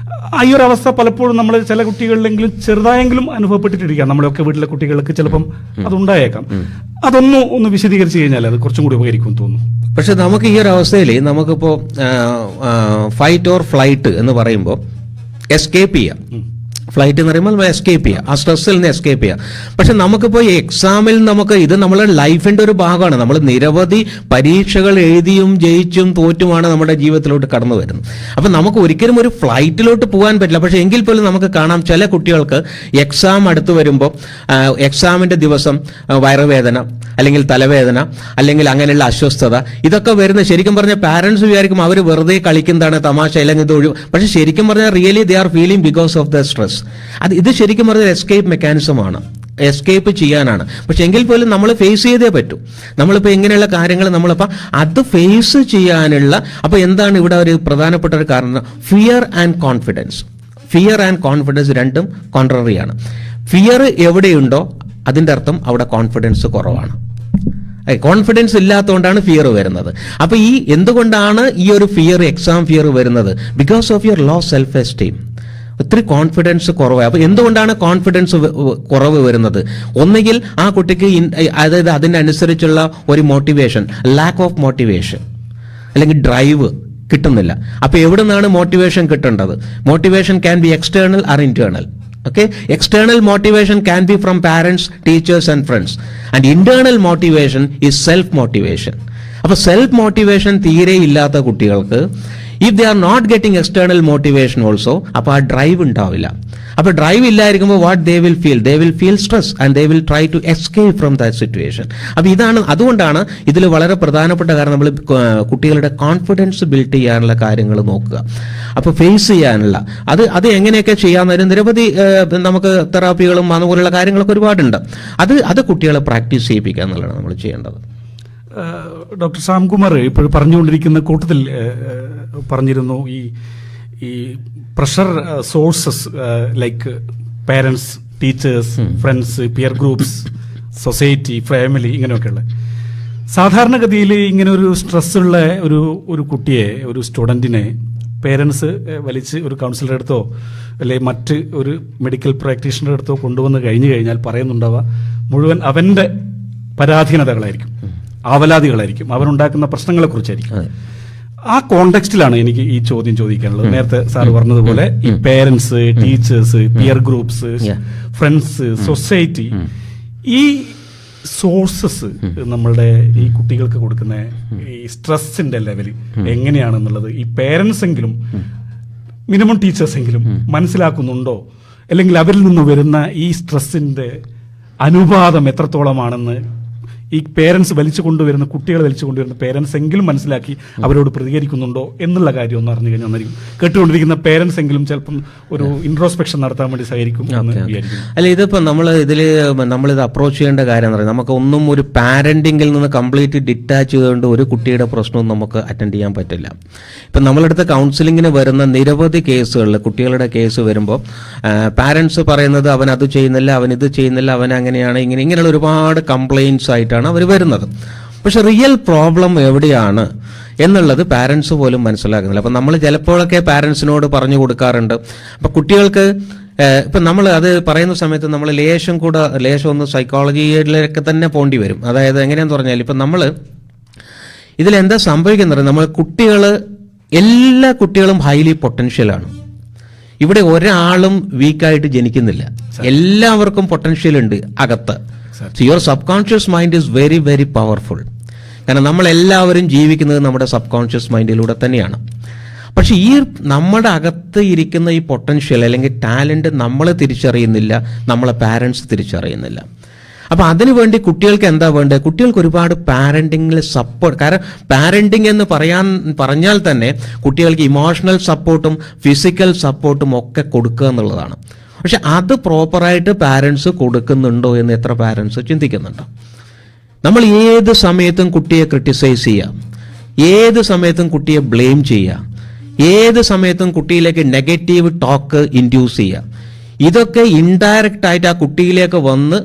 ഈ ഒരു അവസ്ഥ പലപ്പോഴും നമ്മൾ ചില കുട്ടികളിലെങ്കിലും ചെറുതായെങ്കിലും അനുഭവപ്പെട്ടിട്ടിരിക്കാം. നമ്മളൊക്കെ വീട്ടിലെ കുട്ടികൾക്ക് ചിലപ്പം അതുണ്ടായേക്കാം. ഒന്ന് വിശദീകരിച്ച് കഴിഞ്ഞാൽ അത് കുറച്ചും കൂടി ഉപകരിക്കും തോന്നുന്നു. പക്ഷെ നമുക്ക് ഈ ഒരു അവസ്ഥയിൽ നമുക്കിപ്പോ ഫൈറ്റ് ഓർ ഫ്ലൈറ്റ് എന്ന് പറയുമ്പോൾ എസ്കേപ്പ് ചെയ്യാം. ഫ്ലൈറ്റ് എന്ന് പറയുമ്പോൾ എസ്കേപ്പ് ചെയ്യുക, ആ സ്ട്രെസ്സിൽ നിന്ന് എസ്കേപ്പ് ചെയ്യുക. പക്ഷെ നമുക്കിപ്പോൾ ഈ എക്സാമിൽ ഇത് നമ്മുടെ ലൈഫിന്റെ ഒരു ഭാഗമാണ്. നമ്മൾ നിരവധി പരീക്ഷകൾ എഴുതിയും ജയിച്ചും തോറ്റുമാണ് നമ്മുടെ ജീവിതത്തിലോട്ട് കടന്നു വരുന്നത്. അപ്പം നമുക്ക് ഒരിക്കലും ഒരു ഫ്ലൈറ്റിലോട്ട് പോകാൻ പറ്റില്ല. പക്ഷെ എങ്കിൽ പോലും നമുക്ക് കാണാം ചില കുട്ടികൾക്ക് എക്സാം അടുത്ത് വരുമ്പോൾ എക്സാമിന്റെ ദിവസം വയറുവേദന, അല്ലെങ്കിൽ തലവേദന, അല്ലെങ്കിൽ അങ്ങനെയുള്ള അസ്വസ്ഥത, ഇതൊക്കെ വരുന്ന ശരിക്കും പറഞ്ഞാൽ പാരന്റ്സ് വിചാരിക്കും അവർ വെറുതെ കളിക്കുന്നതാണ്, തമാശ, അല്ലെങ്കിൽ ഇത് ഒഴിവ്. പക്ഷെ ശരിക്കും പറഞ്ഞാൽ really they are feeling because of the stress. ഇത് ശരിക്കും പറഞ്ഞാൽ എസ്കേപ്പ് മെക്കാനിസമാണ്, എസ്കേപ്പ് ചെയ്യാനാണ്. പക്ഷെ എങ്കിൽ പോലും നമ്മൾ ഫേസ് ചെയ്തേ പറ്റൂ. നമ്മളിപ്പോൾ ഇങ്ങനെയുള്ള കാര്യങ്ങൾ നമ്മളിപ്പോൾ അത് ഫേസ് ചെയ്യാനുള്ള, അപ്പോൾ എന്താണ് ഇവിടെ ഒരു പ്രധാനപ്പെട്ട ഒരു കാരണം? Fear and confidence. Fear and confidence രണ്ടും കോൺട്രറിയാണ്. ഫിയർ എവിടെയുണ്ടോ അതിൻ്റെ അർത്ഥം അവിടെ കോൺഫിഡൻസ് കുറവാണ്. കോൺഫിഡൻസ് ഇല്ലാത്തതുകൊണ്ടാണ് ഫിയർ വരുന്നത്. അപ്പൊ എന്തുകൊണ്ടാണ് ഈ ഒരു ഫിയർ, എക്സാം ഫിയർ വരുന്നത്? Because of your low self esteem. ഒത്തിരി കോൺഫിഡൻസ് കുറവായി. അപ്പൊ എന്തുകൊണ്ടാണ് കോൺഫിഡൻസ് കുറവ് വരുന്നത്? ഒന്നുകിൽ ആ കുട്ടിക്ക് അതായത് അതിനനുസരിച്ചുള്ള ഒരു മോട്ടിവേഷൻ, ലാക്ക് ഓഫ് മോട്ടിവേഷൻ, അല്ലെങ്കിൽ ഡ്രൈവ് കിട്ടുന്നില്ല. അപ്പൊ എവിടെ നിന്നാണ് മോട്ടിവേഷൻ കിട്ടേണ്ടത്? Motivation can be external or internal. Okay, external motivation can be from parents, teachers and friends, and internal motivation is self motivation. അപ്പോൾ സെൽഫ് മോട്ടിവേഷൻ തീരെ ഇല്ലാത്ത കുട്ടികൾക്ക് if they are not getting external motivation also, അപ്പോൾ ആ drive ഉണ്ടാവില്ല. അപ്പോൾ drive ഇല്ലായിരിക്കുമ്പോൾ what they will feel stress and they will try to escape from that situation. അപ്പോൾ അതുകൊണ്ടാണ് ഇതിൽ വളരെ പ്രധാനപ്പെട്ട കാര്യം നമ്മൾ കുട്ടികളുടെ കോൺഫിഡൻസ് ബിൽഡ് ചെയ്യാനുള്ള കാര്യങ്ങൾ നോക്കുക. അപ്പോൾ ഫേസ് ചെയ്യാനുള്ള അത് എങ്ങനെയൊക്കെ ചെയ്യാമെന്നൊരു നിരവധി നമുക്ക് തെറാപ്പികളും അതുപോലുള്ള കാര്യങ്ങളൊക്കെ ഒരുപാടുണ്ട്. അത് കുട്ടികളെ പ്രാക്ടീസ് ചെയ്യിപ്പിക്കുക എന്നുള്ളതാണ് നമ്മൾ ചെയ്യേണ്ടത്. ഡോക്ടർ ശ്യാംകുമാർ ഇപ്പോൾ പറഞ്ഞുകൊണ്ടിരിക്കുന്ന കൂട്ടത്തിൽ പറഞ്ഞിരുന്നു, ഈ pressure sources like parents, teachers, friends, peer groups, society, family, ഇങ്ങനെയൊക്കെയുള്ള. സാധാരണഗതിയിൽ ഇങ്ങനെ ഒരു സ്ട്രെസ്സുള്ള ഒരു കുട്ടിയെ, ഒരു സ്റ്റുഡൻറ്റിനെ പേരൻസ് വലിച്ച് ഒരു കൗൺസിലറുടെ അടുത്തോ അല്ലെങ്കിൽ മറ്റ് ഒരു മെഡിക്കൽ പ്രാക്ടീഷണറുടെ അടുത്തോ കൊണ്ടുവന്ന് കഴിഞ്ഞാൽ പറയുന്നുണ്ടാവുക മുഴുവൻ അവൻ്റെ പരാധീനതകളായിരിക്കും, ആവലാതികളായിരിക്കും, അവനുണ്ടാക്കുന്ന പ്രശ്നങ്ങളെക്കുറിച്ചായിരിക്കും. ആ കോണ്ടെക്സ്റ്റിലാണ് എനിക്ക് ഈ ചോദ്യം ചോദിക്കാനുള്ളത്. നേരത്തെ സാർ പറഞ്ഞതുപോലെ ഈ parents, teachers, peer groups, friends, society, ഈ സോഴ്സസ് നമ്മളുടെ ഈ കുട്ടികൾക്ക് കൊടുക്കുന്ന ഈ സ്ട്രെസ്സിന്റെ ലെവൽ എങ്ങനെയാണെന്നുള്ളത് ഈ പേരൻസ് എങ്കിലും മിനിമം ടീച്ചേഴ്സ് എങ്കിലും മനസ്സിലാക്കുന്നുണ്ടോ? അല്ലെങ്കിൽ അവരിൽ നിന്ന് വരുന്ന ഈ സ്ട്രെസ്സിന്റെ അനുപാതം എത്രത്തോളമാണെന്ന് ഈ പേരൻസ് കുട്ടികളെ വലിച്ചു കൊണ്ടുവരുന്ന പേരൻസ് എങ്കിലും മനസ്സിലാക്കി അവരോട് പ്രതികരിക്കുന്നുണ്ടോ എന്നുള്ള കാര്യം ഒന്ന് അറിഞ്ഞു കഴിഞ്ഞാൽ നന്നായിരിക്കും. കേട്ടുകൊണ്ടിരിക്കുന്ന പേരൻസ് എങ്കിലും ചിലപ്പം ഒരു ഇൻട്രോസ്പെക്ഷൻ നടത്താൻ വേണ്ടി സഹകരിക്കും എന്ന് വിചാരിക്കും. അല്ല, ഇതിപ്പോ നമ്മളിത് അപ്രോച്ച് ചെയ്യേണ്ട കാര്യം എന്ന് പറയുന്നത്, നമുക്ക് ഒന്നും ഒരു പാരന്റിംഗിൽ നിന്ന് കംപ്ലീറ്റ് ഡിറ്റാച്ച് ചെയ്തുകൊണ്ട് ഒരു കുട്ടിയുടെ പ്രശ്നവും നമുക്ക് അറ്റൻഡ് ചെയ്യാൻ പറ്റില്ല. ഇപ്പം നമ്മളടുത്ത് കൗൺസിലിങ്ങിന് വരുന്ന നിരവധി കേസുകളിൽ കുട്ടികളുടെ കേസ് വരുമ്പോൾ പാരന്റ്സ് പറയുന്നത് അവൻ അത് ചെയ്യുന്നില്ല, അവൻ ഇത് ചെയ്യുന്നില്ല, അവൻ അങ്ങനെയാണ്, ഇങ്ങനെയുള്ള ഒരുപാട് കംപ്ലയിൻസ് ആയിട്ടാണ് അവർ വരുന്നത്. പക്ഷെ റിയൽ പ്രോബ്ലം എവിടെയാണ് എന്നുള്ളത് പാരൻസ് പോലും മനസ്സിലാക്കുന്നില്ല. അപ്പം നമ്മൾ ചിലപ്പോഴൊക്കെ പാരൻസിനോട് പറഞ്ഞു കൊടുക്കാറുണ്ട്. അപ്പം കുട്ടികൾക്ക് ഇപ്പം നമ്മൾ അത് പറയുന്ന സമയത്ത് നമ്മൾ ലേശം ഒന്ന് സൈക്കോളജിയിലേക്ക് തന്നെ പോണ്ടി വരും. അതായത് എങ്ങനെയാന്ന് പറഞ്ഞാൽ ഇപ്പം നമ്മൾ ഇതിലെന്താ സംഭവിക്കുന്നത്, നമ്മൾ എല്ലാ കുട്ടികളും ഹൈലി പൊട്ടൻഷ്യലാണ്. ഇവിടെ ഒരാളും വീക്കായിട്ട് ജനിക്കുന്നില്ല, എല്ലാവർക്കും പൊട്ടൻഷ്യൽ ഉണ്ട് അകത്ത്. Your sub conscious mind is very very powerful. കാരണം നമ്മളെല്ലാവരും ജീവിക്കുന്നത് നമ്മുടെ സബ് കോൺഷ്യസ് മൈൻഡിലൂടെ തന്നെയാണ്. പക്ഷെ ഈ നമ്മുടെ അകത്ത് ഇരിക്കുന്ന ഈ പൊട്ടൻഷ്യൽ അല്ലെങ്കിൽ ടാലന്റ് നമ്മൾ തിരിച്ചറിയുന്നില്ല, നമ്മളെ പാരൻസ് തിരിച്ചറിയുന്നില്ല. അപ്പം അതിനുവേണ്ടി കുട്ടികൾക്ക് എന്താ വേണ്ടത്? കുട്ടികൾക്ക് ഒരുപാട് പാരന്റിങ്ങിൽ സപ്പോർട്ട്. കാരണം പാരന്റിങ് എന്ന് പറഞ്ഞാൽ തന്നെ കുട്ടികൾക്ക് ഇമോഷണൽ സപ്പോർട്ടും ഫിസിക്കൽ സപ്പോർട്ടും ഒക്കെ കൊടുക്കുക എന്നുള്ളതാണ്. പക്ഷെ അത് പ്രോപ്പറായിട്ട് പാരൻസ് കൊടുക്കുന്നുണ്ടോ എന്ന് എത്ര പാരൻസ് ചിന്തിക്കുന്നുണ്ടോ? നമ്മൾ ഏത് സമയത്തും കുട്ടിയെ ക്രിട്ടിസൈസ് ചെയ്യുക, ഏത് സമയത്തും കുട്ടിയെ ബ്ലെയിം ചെയ്യുക, ഏത് സമയത്തും കുട്ടിയിലേക്ക് നെഗറ്റീവ് ടോക്ക് ഇൻഡ്യൂസ് ചെയ്യുക, ഇതൊക്കെ ഇൻഡയറക്റ്റ് ആയിട്ട് ആ കുട്ടിയിലേക്ക് വന്ന്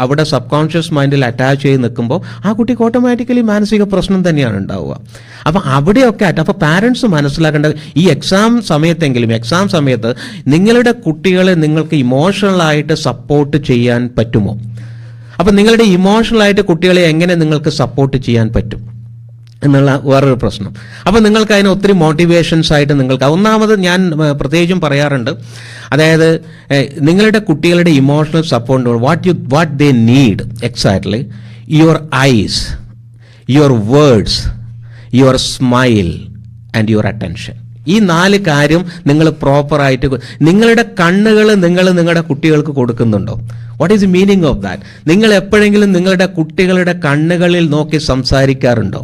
അവിടെ സബ് കോൺഷ്യസ് മൈൻഡിൽ അറ്റാച്ച് ചെയ്ത് നിൽക്കുമ്പോൾ ആ കുട്ടിക്ക് ഓട്ടോമാറ്റിക്കലി മാനസിക പ്രശ്നം തന്നെയാണ് ഉണ്ടാവുക. അപ്പം അവിടെയൊക്കെ അപ്പോൾ പാരൻസ് മനസ്സിലാക്കേണ്ട ഈ എക്സാം സമയത്ത് നിങ്ങളുടെ കുട്ടികളെ നിങ്ങൾക്ക് ഇമോഷണലായിട്ട് സപ്പോർട്ട് ചെയ്യാൻ പറ്റുമോ? അപ്പം നിങ്ങളുടെ ഇമോഷണലായിട്ട് കുട്ടികളെ എങ്ങനെ നിങ്ങൾക്ക് സപ്പോർട്ട് ചെയ്യാൻ പറ്റും എന്നുള്ള വേറൊരു പ്രശ്നം. അപ്പം നിങ്ങൾക്ക് അതിന് ഒത്തിരി മോട്ടിവേഷൻസ് ആയിട്ട് നിങ്ങൾക്ക് ഒന്നാമത് ഞാൻ പ്രത്യേകിച്ചും പറയാറുണ്ട്, അതായത് നിങ്ങളുടെ കുട്ടികളുടെ emotional support what they need exactly your eyes, your words, your smile and your attention. ഈ 4 കാര്യം നിങ്ങൾ പ്രോപ്പറായിട്ട് നിങ്ങളുടെ കണ്ണുകൾ നിങ്ങളുടെ കുട്ടികൾക്ക് കൊടുക്കുന്നുണ്ടോ? What is the meaning of that? നിങ്ങൾ എപ്പോഴെങ്കിലും നിങ്ങളുടെ കുട്ടികളുടെ കണ്ണുകളിൽ നോക്കി സംസാരിക്കാറുണ്ടോ?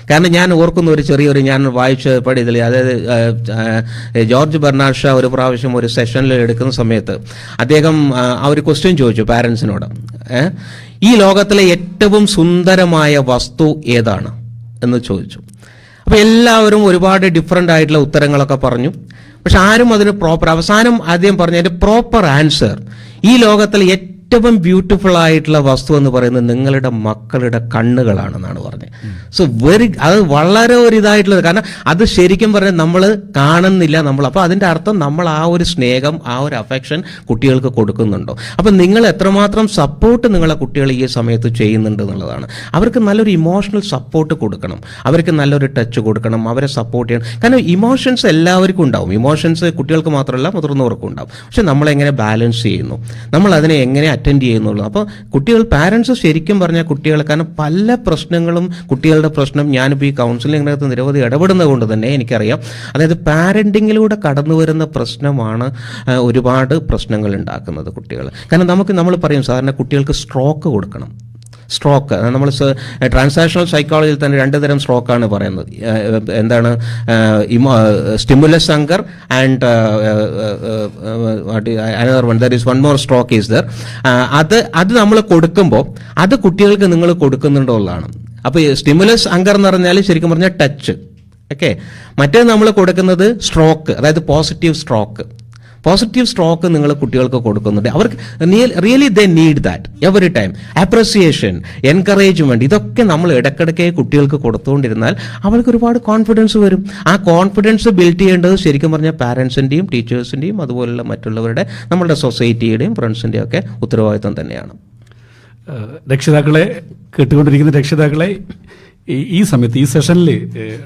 കാരണം ഞാൻ ഓർക്കുന്ന ഞാൻ വായിച്ച ഇതിൽ, അതായത് ജോർജ് ബെർണാഡ് ഷാ ഒരു പ്രാവശ്യം ഒരു സെഷനിൽ എടുക്കുന്ന സമയത്ത് അദ്ദേഹം ഒരു ക്വസ്റ്റ്യൻ ചോദിച്ചു പാരൻസിനോട്, ഈ ലോകത്തിലെ ഏറ്റവും സുന്ദരമായ വസ്തു ഏതാണ് എന്ന് ചോദിച്ചു. അപ്പോൾ എല്ലാവരും ഒരുപാട് ഡിഫറെൻ്റ് ആയിട്ടുള്ള ഉത്തരങ്ങളൊക്കെ പറഞ്ഞു. പക്ഷെ ആരും അതിന് അവസാനം ആദ്യം പറഞ്ഞ പ്രോപ്പർ ആൻസർ, ഈ ലോകത്തിലെ ഏറ്റവും ബ്യൂട്ടിഫുൾ ആയിട്ടുള്ള വസ്തു എന്ന് പറയുന്നത് നിങ്ങളുടെ മക്കളുടെ കണ്ണുകളാണെന്നാണ് പറഞ്ഞത്. സോ അത് വളരെ ഒരു ഇതായിട്ടുള്ളത്. കാരണം അത് ശരിക്കും പറഞ്ഞാൽ നമ്മൾ കാണുന്നില്ല അപ്പോൾ അതിൻ്റെ അർത്ഥം നമ്മൾ ആ ഒരു സ്നേഹം, ആ ഒരു അഫെക്ഷൻ കുട്ടികൾക്ക് കൊടുക്കുന്നുണ്ടോ? അപ്പം നിങ്ങൾ എത്രമാത്രം സപ്പോർട്ട് നിങ്ങളെ കുട്ടികൾ ഈ സമയത്ത് ചെയ്യുന്നുണ്ട് എന്നുള്ളതാണ്. അവർക്ക് നല്ലൊരു ഇമോഷണൽ സപ്പോർട്ട് കൊടുക്കണം, അവർക്ക് നല്ലൊരു ടച്ച് കൊടുക്കണം, അവരെ സപ്പോർട്ട് ചെയ്യണം. കാരണം ഇമോഷൻസ് എല്ലാവർക്കും ഉണ്ടാവും, ഇമോഷൻസ് കുട്ടികൾക്ക് മാത്രമല്ല മുതിർന്നവർക്കും ഉണ്ടാവും. പക്ഷെ നമ്മളെങ്ങനെ ബാലൻസ് ചെയ്യുന്നു, നമ്മൾ അതിനെ എങ്ങനെ അറ്റൻഡ് ചെയ്യുന്നുള്ളൂ. അപ്പോൾ പാരൻസ് ശരിക്കും പറഞ്ഞാൽ കുട്ടികളെ, കാരണം പല പ്രശ്നങ്ങളും കുട്ടികളുടെ പ്രശ്നം, ഞാനിപ്പോൾ ഈ കൗൺസിലിങ്ങിനകത്ത് നിരവധി ഇടപെടുന്നത് കൊണ്ട് തന്നെ എനിക്കറിയാം. അതായത് പാരന്റിങ്ങിലൂടെ കടന്നു വരുന്ന പ്രശ്നമാണ് ഒരുപാട് പ്രശ്നങ്ങൾ ഉണ്ടാക്കുന്നത് കുട്ടികൾ. കാരണം നമ്മൾ പറയും സാധാരണ കുട്ടികൾക്ക് സ്ട്രോക്ക് കൊടുക്കണം. സ്ട്രോക്ക് നമ്മൾ ട്രാൻസാക്ഷണൽ സൈക്കോളജിയിൽ തന്നെ 2 തരം സ്ട്രോക്കാണ് പറയുന്നത്. എന്താണ്? Stimulus hunger and another one, there is one more stroke is there. അത് നമ്മൾ കൊടുക്കുമ്പോൾ അത് കുട്ടികൾക്ക് നിങ്ങൾ കൊടുക്കുന്നുണ്ടോ ഉള്ളതാണ്. അപ്പോൾ സ്റ്റിമുലസ് ഹങ്കർ എന്ന് പറഞ്ഞാൽ ശരിക്കും പറഞ്ഞാൽ ടച്ച്, ഓക്കെ. മറ്റേ നമ്മൾ കൊടുക്കുന്നത് സ്ട്രോക്ക്, അതായത് പോസിറ്റീവ് സ്ട്രോക്ക് നിങ്ങൾ കുട്ടികൾക്ക് കൊടുക്കുന്നുണ്ട്. അവർക്ക് really they need that every time. Appreciation, encouragement, ഇതൊക്കെ നമ്മൾ ഇടയ്ക്കിടയ്ക്ക് കുട്ടികൾക്ക് കൊടുത്തുകൊണ്ടിരുന്നാൽ അവർക്ക് ഒരുപാട് കോൺഫിഡൻസ് വരും. ആ കോൺഫിഡൻസ് ബിൽഡ് ചെയ്യേണ്ടത് ശരിക്കും പറഞ്ഞാൽ പാരൻസിൻ്റെയും ടീച്ചേഴ്സിൻ്റെയും അതുപോലുള്ള മറ്റുള്ളവരുടെ, നമ്മളുടെ സൊസൈറ്റിയുടെയും ഫ്രണ്ട്സിൻ്റെയും ഒക്കെ ഉത്തരവാദിത്വം തന്നെയാണ്. കേട്ടുകൊണ്ടിരിക്കുന്ന രക്ഷിതാക്കളെ, ഈ സമയത്ത് ഈ സെഷനിൽ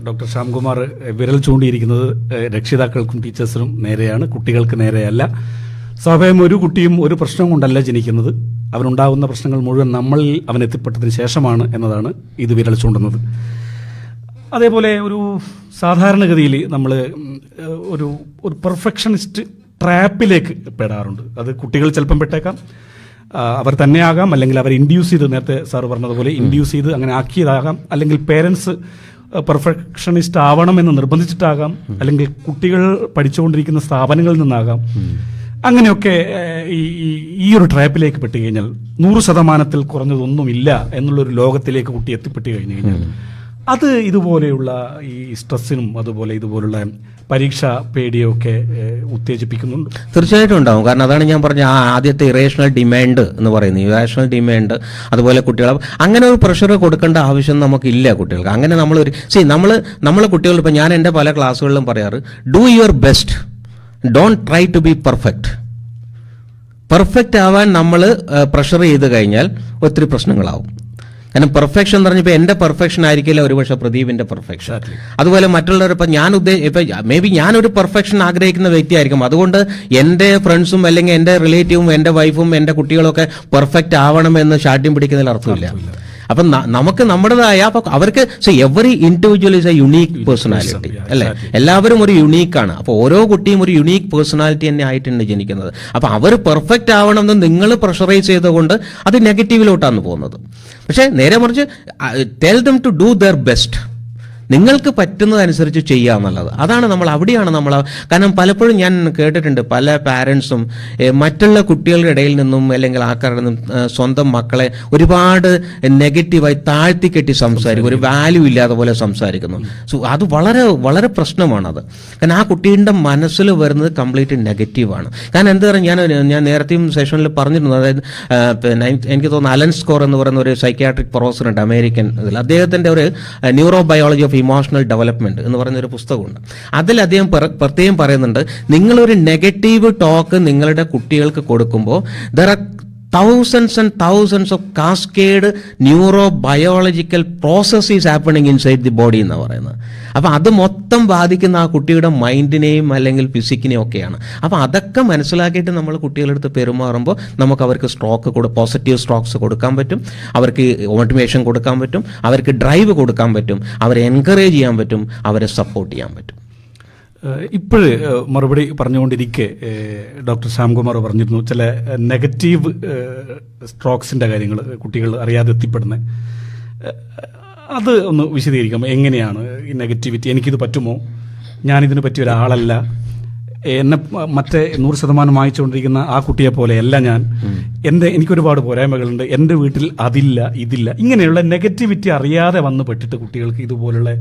ഡോക്ടർ ശ്യാംകുമാർ വിരൽ ചൂണ്ടിയിരിക്കുന്നത് രക്ഷിതാക്കൾക്കും ടീച്ചേഴ്സിനും നേരെയാണ്, കുട്ടികൾക്ക് നേരെയല്ല. സ്വാഭാവികം ഒരു കുട്ടിയും ഒരു പ്രശ്നം കൊണ്ടല്ല ജനിക്കുന്നത്, അവനുണ്ടാകുന്ന പ്രശ്നങ്ങൾ മുഴുവൻ നമ്മളിൽ അവനെത്തിപ്പെട്ടതിന് ശേഷമാണ് എന്നതാണ് ഇത് വിരൽ ചൂണ്ടുന്നത്. അതേപോലെ ഒരു സാധാരണഗതിയിൽ നമ്മൾ ഒരു പെർഫെക്ഷനിസ്റ്റ് ട്രാപ്പിലേക്ക് പെടാറുണ്ട്. അത് കുട്ടികൾ ചിലപ്പം പെട്ടേക്കാം, അവർ തന്നെയാകാം, അല്ലെങ്കിൽ അവർ ഇൻഡ്യൂസ് ചെയ്ത്, നേരത്തെ സാർ പറഞ്ഞതുപോലെ ഇൻഡ്യൂസ് ചെയ്ത് അങ്ങനെ ആക്കിയതാകാം, അല്ലെങ്കിൽ പേരൻസ് പെർഫെക്ഷനിസ്റ്റ് ആവണമെന്ന് നിർബന്ധിച്ചിട്ടാകാം, അല്ലെങ്കിൽ കുട്ടികൾ പഠിച്ചുകൊണ്ടിരിക്കുന്ന സ്ഥാപനങ്ങളിൽ നിന്നാകാം. അങ്ങനെയൊക്കെ ഈ ഒരു ട്രാപ്പിലേക്ക് പെട്ട് കഴിഞ്ഞാൽ 100% കുറഞ്ഞതൊന്നുമില്ല എന്നുള്ളൊരു ലോകത്തിലേക്ക് കുട്ടി എത്തിപ്പെട്ട് കഴിഞ്ഞു കഴിഞ്ഞാൽ അത് ഇതുപോലെയുള്ള ഈ സ്ട്രെസ്സിനും ഇതുപോലുള്ള പരീക്ഷ പേടിയൊക്കെ ഉത്തേജിപ്പിക്കുന്നുണ്ട്. തീർച്ചയായിട്ടും ഉണ്ടാവും. കാരണം അതാണ് ഞാൻ പറഞ്ഞ ആദ്യത്തെ ഇറേഷണൽ ഡിമാൻഡ് എന്ന് പറയുന്നത്, ഇറാഷണൽ ഡിമാൻഡ്. അതുപോലെ കുട്ടികൾ അങ്ങനെ ഒരു പ്രഷർ കൊടുക്കേണ്ട ആവശ്യം നമുക്കില്ല കുട്ടികൾക്ക്. അങ്ങനെ നമ്മളെ കുട്ടികൾ, ഇപ്പം ഞാൻ എൻ്റെ പല ക്ലാസ്സുകളിലും പറയാറ്, do your best, don't try to be perfect. Perfect ആവാൻ നമ്മൾ പ്രഷർ ചെയ്ത് കഴിഞ്ഞാൽ ഒത്തിരി പ്രശ്നങ്ങളാവും. കാരണം പെർഫെക്ഷൻ എന്ന് പറഞ്ഞപ്പോൾ എൻ്റെ പെർഫെക്ഷൻ ആയിരിക്കില്ല ഒരുപക്ഷെ പ്രദീപിന്റെ പെർഫെക്ഷൻ. അതുപോലെ മറ്റുള്ളവർ ഇപ്പം മേ ബി ഞാനൊരു പെർഫെക്ഷൻ ആഗ്രഹിക്കുന്ന വ്യക്തിയായിരിക്കും. അതുകൊണ്ട് എൻ്റെ ഫ്രണ്ട്സും അല്ലെങ്കിൽ എൻ്റെ റിലേറ്റീവും എൻ്റെ വൈഫും എൻ്റെ കുട്ടികളൊക്കെ പെർഫെക്റ്റ് ആവണമെന്ന് ശാഠ്യം പിടിക്കുന്നതിൽ അർത്ഥമില്ല. അപ്പം നമുക്ക് നമ്മുടേതായ അവർക്ക് every individual is A unique personality അല്ലേ, എല്ലാവരും ഒരു യുണീക്കാണ്. അപ്പോൾ ഓരോ കുട്ടിയും ഒരു യുണീക്ക് പേഴ്സണാലിറ്റി തന്നെ ആയിട്ടാണ് ജനിക്കുന്നത്. അപ്പോൾ അവർ പെർഫെക്റ്റ് ആവണമെന്ന് നിങ്ങൾ പ്രഷറൈസ് ചെയ്തുകൊണ്ട് അത് നെഗറ്റീവിലോട്ടാണ് പോകുന്നത്. പക്ഷേ നേരെ മറിച്ച് tell them to do their best, നിങ്ങൾക്ക് പറ്റുന്നതനുസരിച്ച് ചെയ്യുക എന്നുള്ളത്. അവിടെയാണ് നമ്മൾ കാരണം പലപ്പോഴും ഞാൻ കേട്ടിട്ടുണ്ട് പല പാരൻസും മറ്റുള്ള കുട്ടികളുടെ ഇടയിൽ നിന്നും അല്ലെങ്കിൽ ആൾക്കാരുടെ നിന്നും സ്വന്തം മക്കളെ ഒരുപാട് നെഗറ്റീവായി താഴ്ത്തിക്കെട്ടി സംസാരിക്കും, ഒരു വാല്യൂ ഇല്ലാതെ പോലെ സംസാരിക്കുന്നു. സോ അത് വളരെ വളരെ പ്രശ്നമാണത്. കാരണം ആ കുട്ടീൻ്റെ മനസ്സിൽ വരുന്നത് കംപ്ലീറ്റ് നെഗറ്റീവാണ്. കാരണം എന്താ പറയുക, ഞാൻ നേരത്തെയും സെഷനിൽ പറഞ്ഞിരുന്നു, അതായത് പിന്നെ എനിക്ക് തോന്നുന്നു അലൻ സ്കോർ എന്ന് പറയുന്ന ഒരു സൈക്യാട്രിക് പ്രൊഫസർ ഉണ്ട് അമേരിക്കൻ ഇതിൽ. അദ്ദേഹത്തിൻ്റെ ഒരു neuro biology of emotional development എന്ന് പറയുന്ന ഒരു പുസ്തകമുണ്ട്. അതിൽ അദ്ദേഹം പ്രത്യേകം പറയുന്നുണ്ട്, നിങ്ങളൊരു നെഗറ്റീവ് ടോക്ക് നിങ്ങളുടെ കുട്ടികൾക്ക് കൊടുക്കുമ്പോൾ there are thousands and thousands of cascade neurobiological processes happening inside the body എന്ന് പറയുന്നത്. അപ്പം അത് മൊത്തം ബാധിക്കുന്ന ആ കുട്ടിയുടെ മൈൻഡിനെയും അല്ലെങ്കിൽ ഫിസിക്കിനെയും ഒക്കെയാണ്. അപ്പം അതൊക്കെ മനസ്സിലാക്കിയിട്ട് നമ്മൾ കുട്ടികളെടുത്ത് പെരുമാറുമ്പോൾ നമുക്ക് അവർക്ക് പോസിറ്റീവ് സ്ട്രോക്സ് കൊടുക്കാൻ പറ്റും, അവർക്ക് മോട്ടിവേഷൻ കൊടുക്കാൻ പറ്റും, അവർക്ക് ഡ്രൈവ് കൊടുക്കാൻ പറ്റും, അവരെ എൻകറേജ് ചെയ്യാൻ പറ്റും, അവരെ സപ്പോർട്ട് ചെയ്യാൻ പറ്റും. ഇപ്പോഴ് മറുപടി പറഞ്ഞുകൊണ്ടിരിക്കെ ഡോക്ടർ ശ്യാംകുമാർ പറഞ്ഞിരുന്നു ചില നെഗറ്റീവ് സ്ട്രോക്സിൻ്റെ കാര്യങ്ങൾ കുട്ടികൾ അറിയാതെ എത്തിപ്പെടുന്നത്. അത് ഒന്ന് വിശദീകരിക്കാം. എങ്ങനെയാണ് ഈ നെഗറ്റിവിറ്റി? എനിക്കിത് പറ്റുമോ? ഞാനിതിന് പറ്റിയ ഒരാളല്ല, എന്നെ മറ്റേ 100% വായിച്ചുകൊണ്ടിരിക്കുന്ന ആ കുട്ടിയെ പോലെയല്ല ഞാൻ, എനിക്കൊരുപാട് പോരായ്മകളുണ്ട്, എൻ്റെ വീട്ടിൽ അതില്ല ഇതില്ല, ഇങ്ങനെയുള്ള നെഗറ്റിവിറ്റി അറിയാതെ വന്ന് പെട്ടിട്ട് കുട്ടികൾക്ക് ഇതുപോലുള്ള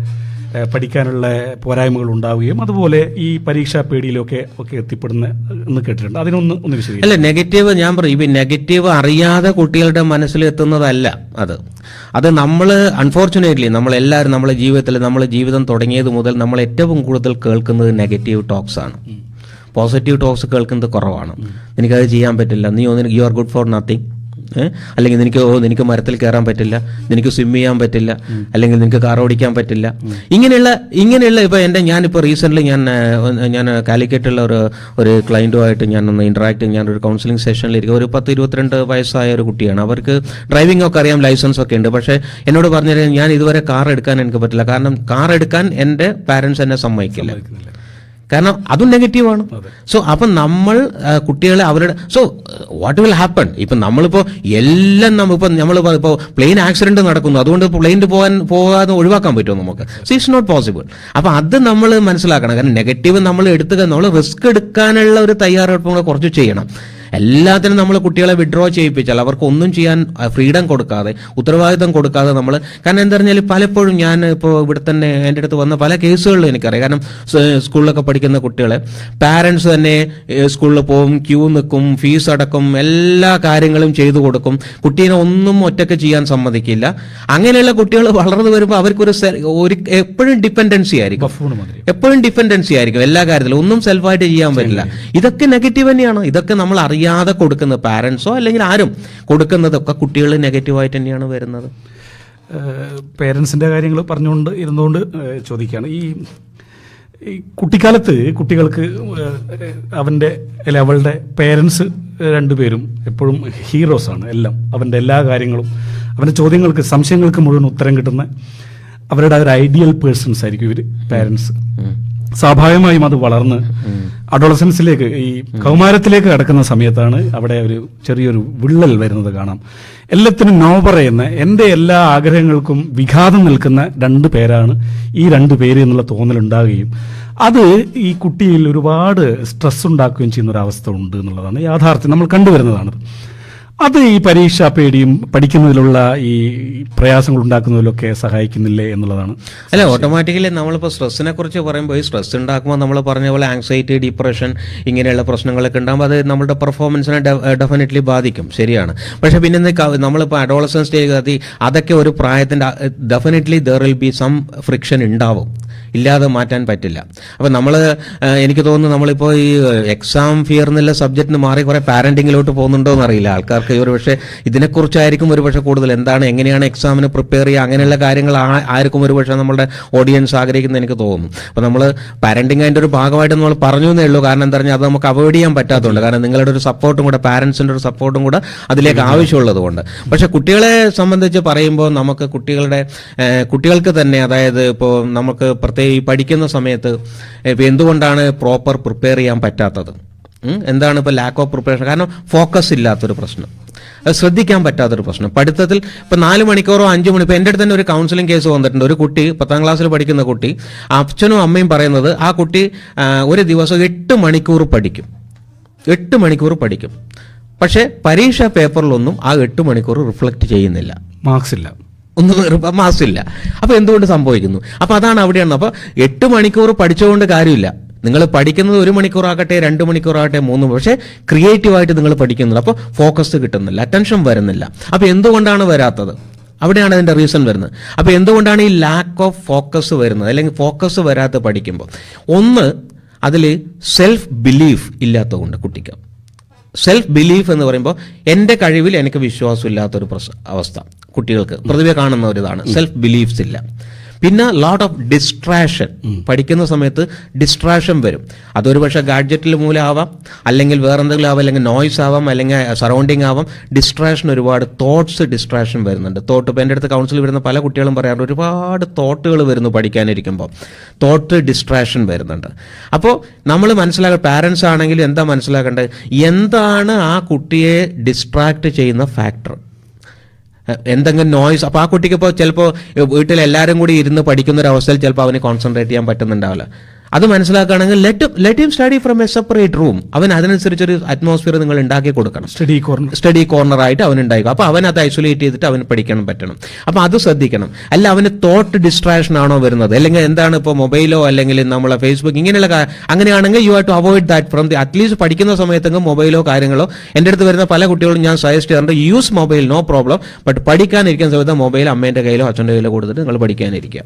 പഠിക്കാനുള്ള പോരായ്മകൾ ഉണ്ടാവുകയും അതുപോലെ ഈ പരീക്ഷാ പേടിയിലൊക്കെ എത്തിപ്പെടുന്ന എന്ന് കേട്ടിട്ടുണ്ട്. അതിനൊന്ന് വിശദീകരിക്കും. അല്ല, നെഗറ്റീവ് ഞാൻ പറയും, ഈ നെഗറ്റീവ് അറിയാതെ കുട്ടികളുടെ മനസ്സിൽ എത്തുന്നതല്ല അത് നമ്മൾ അൺഫോർച്ചുനേറ്റ്ലി നമ്മളെല്ലാവരും നമ്മുടെ ജീവിതത്തിൽ നമ്മൾ ജീവിതം തുടങ്ങിയത് മുതൽ നമ്മൾ ഏറ്റവും കൂടുതൽ കേൾക്കുന്നത് നെഗറ്റീവ് ടോക്സ് ആണ്. പോസിറ്റീവ് ടോക്സ് കേൾക്കുന്നത് കുറവാണ്. എനിക്കത് ചെയ്യാൻ പറ്റില്ല, you are good for nothing, അല്ലെങ്കിൽ നിനക്ക് മരത്തിൽ കയറാൻ പറ്റില്ല, നിനക്ക് സ്വിം ചെയ്യാൻ പറ്റില്ല, അല്ലെങ്കിൽ നിനക്ക് കാർ ഓടിക്കാൻ പറ്റില്ല, ഇങ്ങനെയുള്ള ഇപ്പോൾ ഞാനിപ്പോൾ റീസെൻ്റ്ലി ഞാൻ കാലിക്കറ്റുള്ള ഒരു ക്ലയൻറ്റുമായിട്ട് ഞാനൊന്ന് ഞാനൊരു കൗൺസിലിംഗ് സെഷനിലിരിക്കുക. ഒരു 10-22 വയസ്സായ ഒരു കുട്ടിയാണ്. അവർക്ക് ഡ്രൈവിംഗ് ഒക്കെ അറിയാം, ലൈസൻസ് ഒക്കെ ഉണ്ട്. പക്ഷേ എന്നോട് പറഞ്ഞു, ഞാൻ ഇതുവരെ കാർ എടുക്കാൻ എനിക്ക് പറ്റില്ല, കാരണം കാർ എടുക്കാൻ എൻ്റെ പാരൻസ് എന്നെ സമ്മതിക്കില്ല, കാരണം അതും നെഗറ്റീവാണ്. സോ അപ്പം നമ്മൾ കുട്ടികളെ വാട്ട് വിൽ ഹാപ്പൺ? ഇപ്പം നമ്മളിപ്പോൾ എല്ലാം നമ്മളിപ്പോൾ പ്ലെയിൻ ആക്സിഡന്റ് നടക്കുന്നു, അതുകൊണ്ട് പ്ലെയിനിൽ പോകാതെ ഒഴിവാക്കാൻ പറ്റുമോ നമുക്ക്? It's not possible. അപ്പം അത് നമ്മൾ മനസ്സിലാക്കണം. കാരണം നെഗറ്റീവ് നമ്മൾ നമ്മൾ റിസ്ക് എടുക്കാനുള്ള ഒരു തയ്യാറെടുപ്പ് കുറച്ച് ചെയ്യണം. എല്ലാത്തിനും നമ്മൾ കുട്ടികളെ വിഡ്രോ ചെയ്യിപ്പിച്ചാൽ അവർക്ക് ഒന്നും ചെയ്യാൻ ഫ്രീഡം കൊടുക്കാതെ, ഉത്തരവാദിത്തം കൊടുക്കാതെ നമ്മൾ, കാരണം എന്താ പറഞ്ഞാൽ പലപ്പോഴും ഞാൻ ഇപ്പോൾ ഇവിടെ തന്നെ എൻ്റെ അടുത്ത് വന്ന പല കേസുകളിലും എനിക്കറിയാം. കാരണം സ്കൂളിലൊക്കെ പഠിക്കുന്ന കുട്ടികളെ പാരൻസ് തന്നെ സ്കൂളിൽ പോകും, ക്യൂ നിൽക്കും, ഫീസ് അടക്കും, എല്ലാ കാര്യങ്ങളും ചെയ്തു കൊടുക്കും, കുട്ടീനെ ഒന്നും ഒറ്റയ്ക്ക് ചെയ്യാൻ സമ്മതിക്കില്ല. അങ്ങനെയുള്ള കുട്ടികൾ വളർന്നു വരുമ്പോൾ അവർക്കൊരു എപ്പോഴും ഡിപ്പെൻഡൻസി ആയിരിക്കും എല്ലാ കാര്യത്തിലും, ഒന്നും സെൽഫായിട്ട് ചെയ്യാൻ പറ്റില്ല. ഇതൊക്കെ നെഗറ്റീവ് തന്നെയാണ്. ഇതൊക്കെ നമ്മൾ അറിയാതെ കൊടുക്കുന്ന പാരൻസോ അല്ലെങ്കിൽ ആരും കൊടുക്കുന്നതൊക്കെ കുട്ടികൾ നെഗറ്റീവായിട്ട് തന്നെയാണ് വരുന്നത്. പേരൻസിൻ്റെ കാര്യങ്ങൾ പറഞ്ഞുകൊണ്ട് ഇരുന്നുകൊണ്ട് ചോദിക്കുകയാണ്, ഈ കുട്ടിക്കാലത്ത് കുട്ടികൾക്ക് അവൻ്റെ അല്ലെ അവളുടെ പേരൻസ് രണ്ടുപേരും എപ്പോഴും ഹീറോസാണ്. എല്ലാം അവൻ്റെ എല്ലാ കാര്യങ്ങളും, അവൻ്റെ ചോദ്യങ്ങൾക്ക് സംശയങ്ങൾക്ക് മുഴുവൻ ഉത്തരം കിട്ടുന്ന അവരുടെ ഒരു ഐഡിയൽ പേഴ്സൺസ് ആയിരിക്കും ഇവർ പേരൻസ്. സ്വാഭാവികമായും അത് വളർന്ന് അഡോളസൻസിലേക്ക്, ഈ കൗമാരത്തിലേക്ക് കടക്കുന്ന സമയത്താണ് അവിടെ ഒരു ചെറിയൊരു വിള്ളൽ വരുന്നത് കാണാം. എല്ലാത്തിനും നോ പറയുന്ന, എൻ്റെ എല്ലാ ആഗ്രഹങ്ങൾക്കും വിഘാതം നിൽക്കുന്ന 2 പേരാണ് ഈ 2 പേര് എന്നുള്ള തോന്നലുണ്ടാകുകയും അത് ഈ കുട്ടിയിൽ ഒരുപാട് സ്ട്രെസ് ഉണ്ടാക്കുകയും ചെയ്യുന്ന ഒരു അവസ്ഥ ഉണ്ട് എന്നുള്ളതാണ് യാഥാർത്ഥ്യം, നമ്മൾ കണ്ടുവരുന്നതാണ്. അത് ഈ പരീക്ഷാ പേടിയും പഠിക്കുന്നതിലുള്ള ഈ പ്രയാസങ്ങൾ ഉണ്ടാക്കുന്നതിലൊക്കെ സഹായിക്കുന്നില്ലേ എന്നുള്ളതാണ്. അല്ല, ഓട്ടോമാറ്റിക്കലി നമ്മളിപ്പോൾ സ്ട്രെസ്സിനെ കുറിച്ച് പറയുമ്പോൾ ഈ സ്ട്രെസ് ഉണ്ടാക്കുമ്പോൾ നമ്മൾ പറഞ്ഞ പോലെ ആങ്സൈറ്റി, ഡിപ്രഷൻ, ഇങ്ങനെയുള്ള പ്രശ്നങ്ങളൊക്കെ ഉണ്ടാകുമ്പോൾ അത് നമ്മുടെ പെർഫോമൻസിനെ ഡെഫിനറ്റ്ലി ബാധിക്കും, ശരിയാണ്. പക്ഷേ പിന്നെ നമ്മളിപ്പോൾ അഡോളസൻസ് സ്റ്റേജ് അതൊക്കെ ഒരു പ്രായത്തിൻ്റെ definitely there will be some friction ഉണ്ടാവും. ഇല്ലാതെ മാറ്റാൻ പറ്റില്ല. അപ്പം നമ്മൾ എനിക്ക് തോന്നുന്നു നമ്മളിപ്പോൾ ഈ എക്സാം ഫിയർ എന്നുള്ള സബ്ജക്റ്റിന് മാറി കുറേ പാരന്റിങ്ങിലോട്ട് പോകുന്നുണ്ടോ എന്നറിയില്ല. ആൾക്കാർക്ക് ഒരു പക്ഷേ ഇതിനെക്കുറിച്ചായിരിക്കും ഒരു പക്ഷേ കൂടുതൽ എന്താണ് എങ്ങനെയാണ് എക്സാമിന് പ്രിപ്പയർ ചെയ്യുക അങ്ങനെയുള്ള കാര്യങ്ങൾ ആയിരിക്കും ഒരു പക്ഷേ നമ്മുടെ ഓഡിയൻസ് ആഗ്രഹിക്കുന്നത് എനിക്ക് തോന്നുന്നു. അപ്പോൾ നമ്മൾ പാരന്റിങ് അതിൻ്റെ ഒരു ഭാഗമായിട്ട് നമ്മൾ പറഞ്ഞു എന്നേ ഉള്ളൂ. കാരണം എന്താ പറഞ്ഞാൽ അത് നമുക്ക് അവോയ്ഡ് ചെയ്യാൻ പറ്റാത്തതുകൊണ്ട്, കാരണം നിങ്ങളുടെ ഒരു സപ്പോർട്ടും കൂടെ പാരന്റ്സിൻ്റെ ഒരു സപ്പോർട്ടും കൂടെ അതിലേക്ക് ആവശ്യമുള്ളത് കൊണ്ട്. പക്ഷേ കുട്ടികളെ സംബന്ധിച്ച് പറയുമ്പോൾ നമുക്ക് കുട്ടികൾക്ക് തന്നെ, അതായത് ഇപ്പോൾ നമുക്ക് പ്രത്യേകിച്ച് പഠിക്കുന്ന സമയത്ത് ഇപ്പോൾ എന്തുകൊണ്ടാണ് പ്രോപ്പർ പ്രിപ്പയർ ചെയ്യാൻ പറ്റാത്തത്, എന്താണ് ഇപ്പോൾ ലാക്ക് ഓഫ് പ്രിപ്പറേഷൻ, കാരണം ഫോക്കസ് ഇല്ലാത്തൊരു പ്രശ്നം, ശ്രദ്ധിക്കാൻ പറ്റാത്തൊരു പ്രശ്നം. പഠിത്തത്തിൽ ഇപ്പോൾ 4 മണിക്കൂറോ 5 മണി, ഇപ്പോൾ എൻ്റെ അടുത്ത് തന്നെ ഒരു കൗൺസിലിംഗ് കേസ് വന്നിട്ടുണ്ട്. ഒരു കുട്ടി 10ാം ക്ലാസ്സിൽ പഠിക്കുന്ന കുട്ടി, അച്ഛനും അമ്മയും പറയുന്നത് ആ കുട്ടി ഒരു ദിവസം 8 മണിക്കൂർ പഠിക്കും, 8 മണിക്കൂർ പഠിക്കും. പക്ഷേ പരീക്ഷാ പേപ്പറിലൊന്നും ആ 8 മണിക്കൂർ റിഫ്ലക്റ്റ് ചെയ്യുന്നില്ല, മാർക്സ് ഇല്ല, ഒന്നും മാർക്സ് ഇല്ല. അപ്പോൾ എന്തുകൊണ്ട് സംഭവിക്കുന്നു? അപ്പോൾ അതാണ് അവിടെയാണ്. അപ്പോൾ 8 മണിക്കൂർ പഠിച്ചുകൊണ്ട് കാര്യമില്ല. നിങ്ങൾ പഠിക്കുന്നത് 1 മണിക്കൂറാകട്ടെ, 2 മണിക്കൂറാകട്ടെ, 3, പക്ഷേ ക്രിയേറ്റീവായിട്ട് നിങ്ങൾ പഠിക്കുന്നില്ല. അപ്പോൾ ഫോക്കസ് കിട്ടുന്നില്ല, അറ്റൻഷൻ വരുന്നില്ല. അപ്പോൾ എന്തുകൊണ്ടാണ് വരാത്തത്? അവിടെയാണ് അതിൻ്റെ റീസൺ വരുന്നത്. അപ്പോൾ എന്തുകൊണ്ടാണ് ഈ ലാക്ക് ഓഫ് ഫോക്കസ് വരുന്നത്, അല്ലെങ്കിൽ ഫോക്കസ് വരാത്ത പഠിക്കുമ്പോൾ? ഒന്ന്, അതിൽ സെൽഫ് ബിലീഫ് ഇല്ലാത്തതുകൊണ്ട് കുട്ടിക്ക്. സെൽഫ് ബിലീഫ് എന്ന് പറയുമ്പോൾ എൻ്റെ കഴിവിൽ എനിക്ക് വിശ്വാസമില്ലാത്തൊരു അവസ്ഥ കുട്ടികൾക്ക് പൊതുവെ കാണുന്ന ഒരു ഇതാണ്, സെൽഫ് ബിലീഫ്സ് ഇല്ല. പിന്നെ ലോട്ട് ഓഫ് ഡിസ്ട്രാക്ഷൻ, പഠിക്കുന്ന സമയത്ത് ഡിസ്ട്രാക്ഷൻ വരും. അതൊരു പക്ഷേ ഗാഡ്ജറ്റിൽ മൂലമാവാം, അല്ലെങ്കിൽ വേറെ എന്തെങ്കിലും ആവാം, അല്ലെങ്കിൽ നോയ്സ് ആവാം, അല്ലെങ്കിൽ സറൗണ്ടിങ് ആവാം. ഡിസ്ട്രാക്ഷൻ, ഒരുപാട് തോട്ട്സ് ഡിസ്ട്രാക്ഷൻ വരുന്നുണ്ട്. ഇപ്പോൾ എൻ്റെ അടുത്ത് കൗൺസിൽ വരുന്ന പല കുട്ടികളും പറയാറുണ്ട്, ഒരുപാട് തോട്ടുകൾ വരുന്നു പഠിക്കാനിരിക്കുമ്പോൾ, തോട്ട് ഡിസ്ട്രാക്ഷൻ വരുന്നുണ്ട്. അപ്പോൾ നമ്മൾ മനസ്സിലാക്കുക, പാരൻസ് ആണെങ്കിലും എന്താ മനസ്സിലാക്കേണ്ടത്, എന്താണ് ആ കുട്ടിയെ ഡിസ്ട്രാക്ട് ചെയ്യുന്ന ഫാക്ടർ, എന്തെങ്കിലും നോയ്സ്. അപ്പോൾ ആ കുട്ടിക്ക് ഇപ്പോൾ ചിലപ്പോൾ വീട്ടിൽ എല്ലാവരും കൂടി ഇരുന്ന് പഠിക്കുന്ന ഒരു അവസ്ഥയിൽ ചിലപ്പോൾ അവന് കോൺസെൻട്രേറ്റ് ചെയ്യാൻ പറ്റുന്നുണ്ടാവില്ല. അത് മനസ്സിലാക്കുകയാണെങ്കിൽ let him study from a separate room. അവൻ അതിനനുസരിച്ചൊരു അറ്റ്മോസ്ഫിയർ നിങ്ങൾ ഉണ്ടാക്കി കൊടുക്കണം. സ്റ്റഡി കോർണറായിട്ട് അവൻ ഉണ്ടാക്കുക. അപ്പോൾ അവൻ അത് ഐസൊലേറ്റ് ചെയ്തിട്ട് അവന് പഠിക്കണം പറ്റണം. അപ്പോൾ അത് ശ്രദ്ധിക്കണം. അല്ല അവന് തോട്ട് ഡിസ്ട്രാക്ഷൻ ആണോ വരുന്നത്, അല്ലെങ്കിൽ എന്താണ് ഇപ്പോൾ മൊബൈലോ അല്ലെങ്കിൽ നമ്മളെ ഫേസ്ബുക്ക് ഇങ്ങനെയുള്ള അങ്ങനെയാണെങ്കിൽ you have to avoid that from the at least പഠിക്കുന്ന സമയത്തെങ്കിലും മൊബൈലോ കാര്യങ്ങളോ. എൻ്റെ അടുത്ത് വരുന്ന പല കുട്ടികളും ഞാൻ സജസ്റ്റ് ചെയ്യാറുണ്ട്, use mobile no problem, but പഠിക്കാനിരിക്കുന്ന സമയത്ത് മൊബൈൽ അമ്മേൻ്റെ കയ്യിലോ അച്ഛൻ്റെ കയ്യിലോ കൊടുത്തിട്ട് നിങ്ങൾ പഠിക്കാനിരിക്കുക.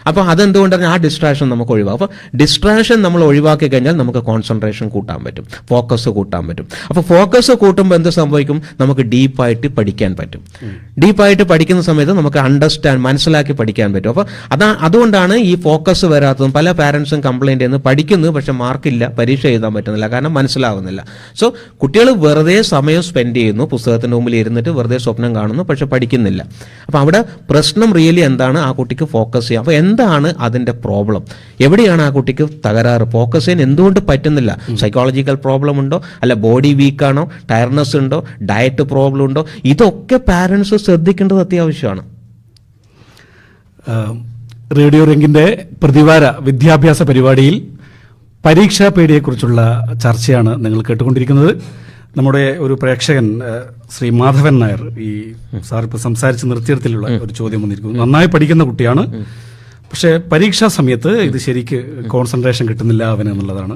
അപ്പോൾ അതെന്തുകൊണ്ടാണ് ആ ഡിസ്ട്രാക്ഷൻ നമുക്ക് ഒഴിവാക്കും. അപ്പോൾ ഡിസ്ട്രാക്ഷൻ നമ്മൾ ഒഴിവാക്കി കഴിഞ്ഞാൽ നമുക്ക് കോൺസെൻട്രേഷൻ കൂട്ടാൻ പറ്റും, ഫോക്കസ് കൂട്ടാൻ പറ്റും. അപ്പോൾ ഫോക്കസ് കൂട്ടുമ്പോൾ എന്ത് സംഭവിക്കും, നമുക്ക് ഡീപ്പായിട്ട് പഠിക്കാൻ പറ്റും. ഡീപ്പായിട്ട് പഠിക്കുന്ന സമയത്ത് നമുക്ക് മനസ്സിലാക്കി പഠിക്കാൻ പറ്റും. അപ്പോൾ അതുകൊണ്ടാണ് ഈ ഫോക്കസ് വരാത്തതും. പല പാരൻസും കംപ്ലൈൻറ്റ് ചെയ്യുന്നത്, പഠിക്കുന്നു പക്ഷെ മാർക്കില്ല, പരീക്ഷ എഴുതാൻ പറ്റുന്നില്ല, കാരണം മനസ്സിലാവുന്നില്ല. സോ കുട്ടികൾ വെറുതെ സമയം സ്പെൻഡ് ചെയ്യുന്നു, പുസ്തകത്തിൻ്റെ മുമ്പിൽ ഇരുന്നിട്ട് വെറുതെ സ്വപ്നം കാണുന്നു, പക്ഷെ പഠിക്കുന്നില്ല. അപ്പോൾ അവിടെ പ്രശ്നം റിയലി എന്താണ്, ആ കുട്ടിക്ക് ഫോക്കസ് ചെയ്യാം. അപ്പോൾ എന്താണ് അതിൻ്റെ പ്രോബ്ലം, എവിടെയാണ് ആ കുട്ടിക്ക് തകരാറ്, ഫോക്കസ് ചെയ്യാൻ എന്തുകൊണ്ട് പറ്റുന്നില്ല? സൈക്കോളജിക്കൽ പ്രോബ്ലം ഉണ്ടോ, അല്ല ബോഡി വീക്കാണോ, ടയർനെസ് ഉണ്ടോ, ഡയറ്റ് പ്രോബ്ലം ഉണ്ടോ? ഇതൊക്കെ പാരൻസ് ശ്രദ്ധിക്കേണ്ടത് അത്യാവശ്യമാണ്. റേഡിയോ റിംഗിന്റെ പ്രതിവാര വിദ്യാഭ്യാസ പരിപാടിയിൽ പരീക്ഷാ പേടിയെക്കുറിച്ചുള്ള ചർച്ചയാണ് നിങ്ങൾ കേട്ടുകൊണ്ടിരിക്കുന്നത്. നമ്മുടെ ഒരു പ്രേക്ഷകൻ ശ്രീ മാധവൻ നായർ, ഈ സാർ ഇപ്പോൾ സംസാരിച്ച് നിർത്തിയിടത്തിലുള്ള ഒരു ചോദ്യം വന്നിരിക്കുന്നു. നന്നായി പഠിക്കുന്ന കുട്ടിയാണ്, പക്ഷേ പരീക്ഷാ സമയത്ത് ഇത് ശരിക്ക് കോൺസെൻട്രേഷൻ കിട്ടുന്നില്ല അവന് എന്നുള്ളതാണ്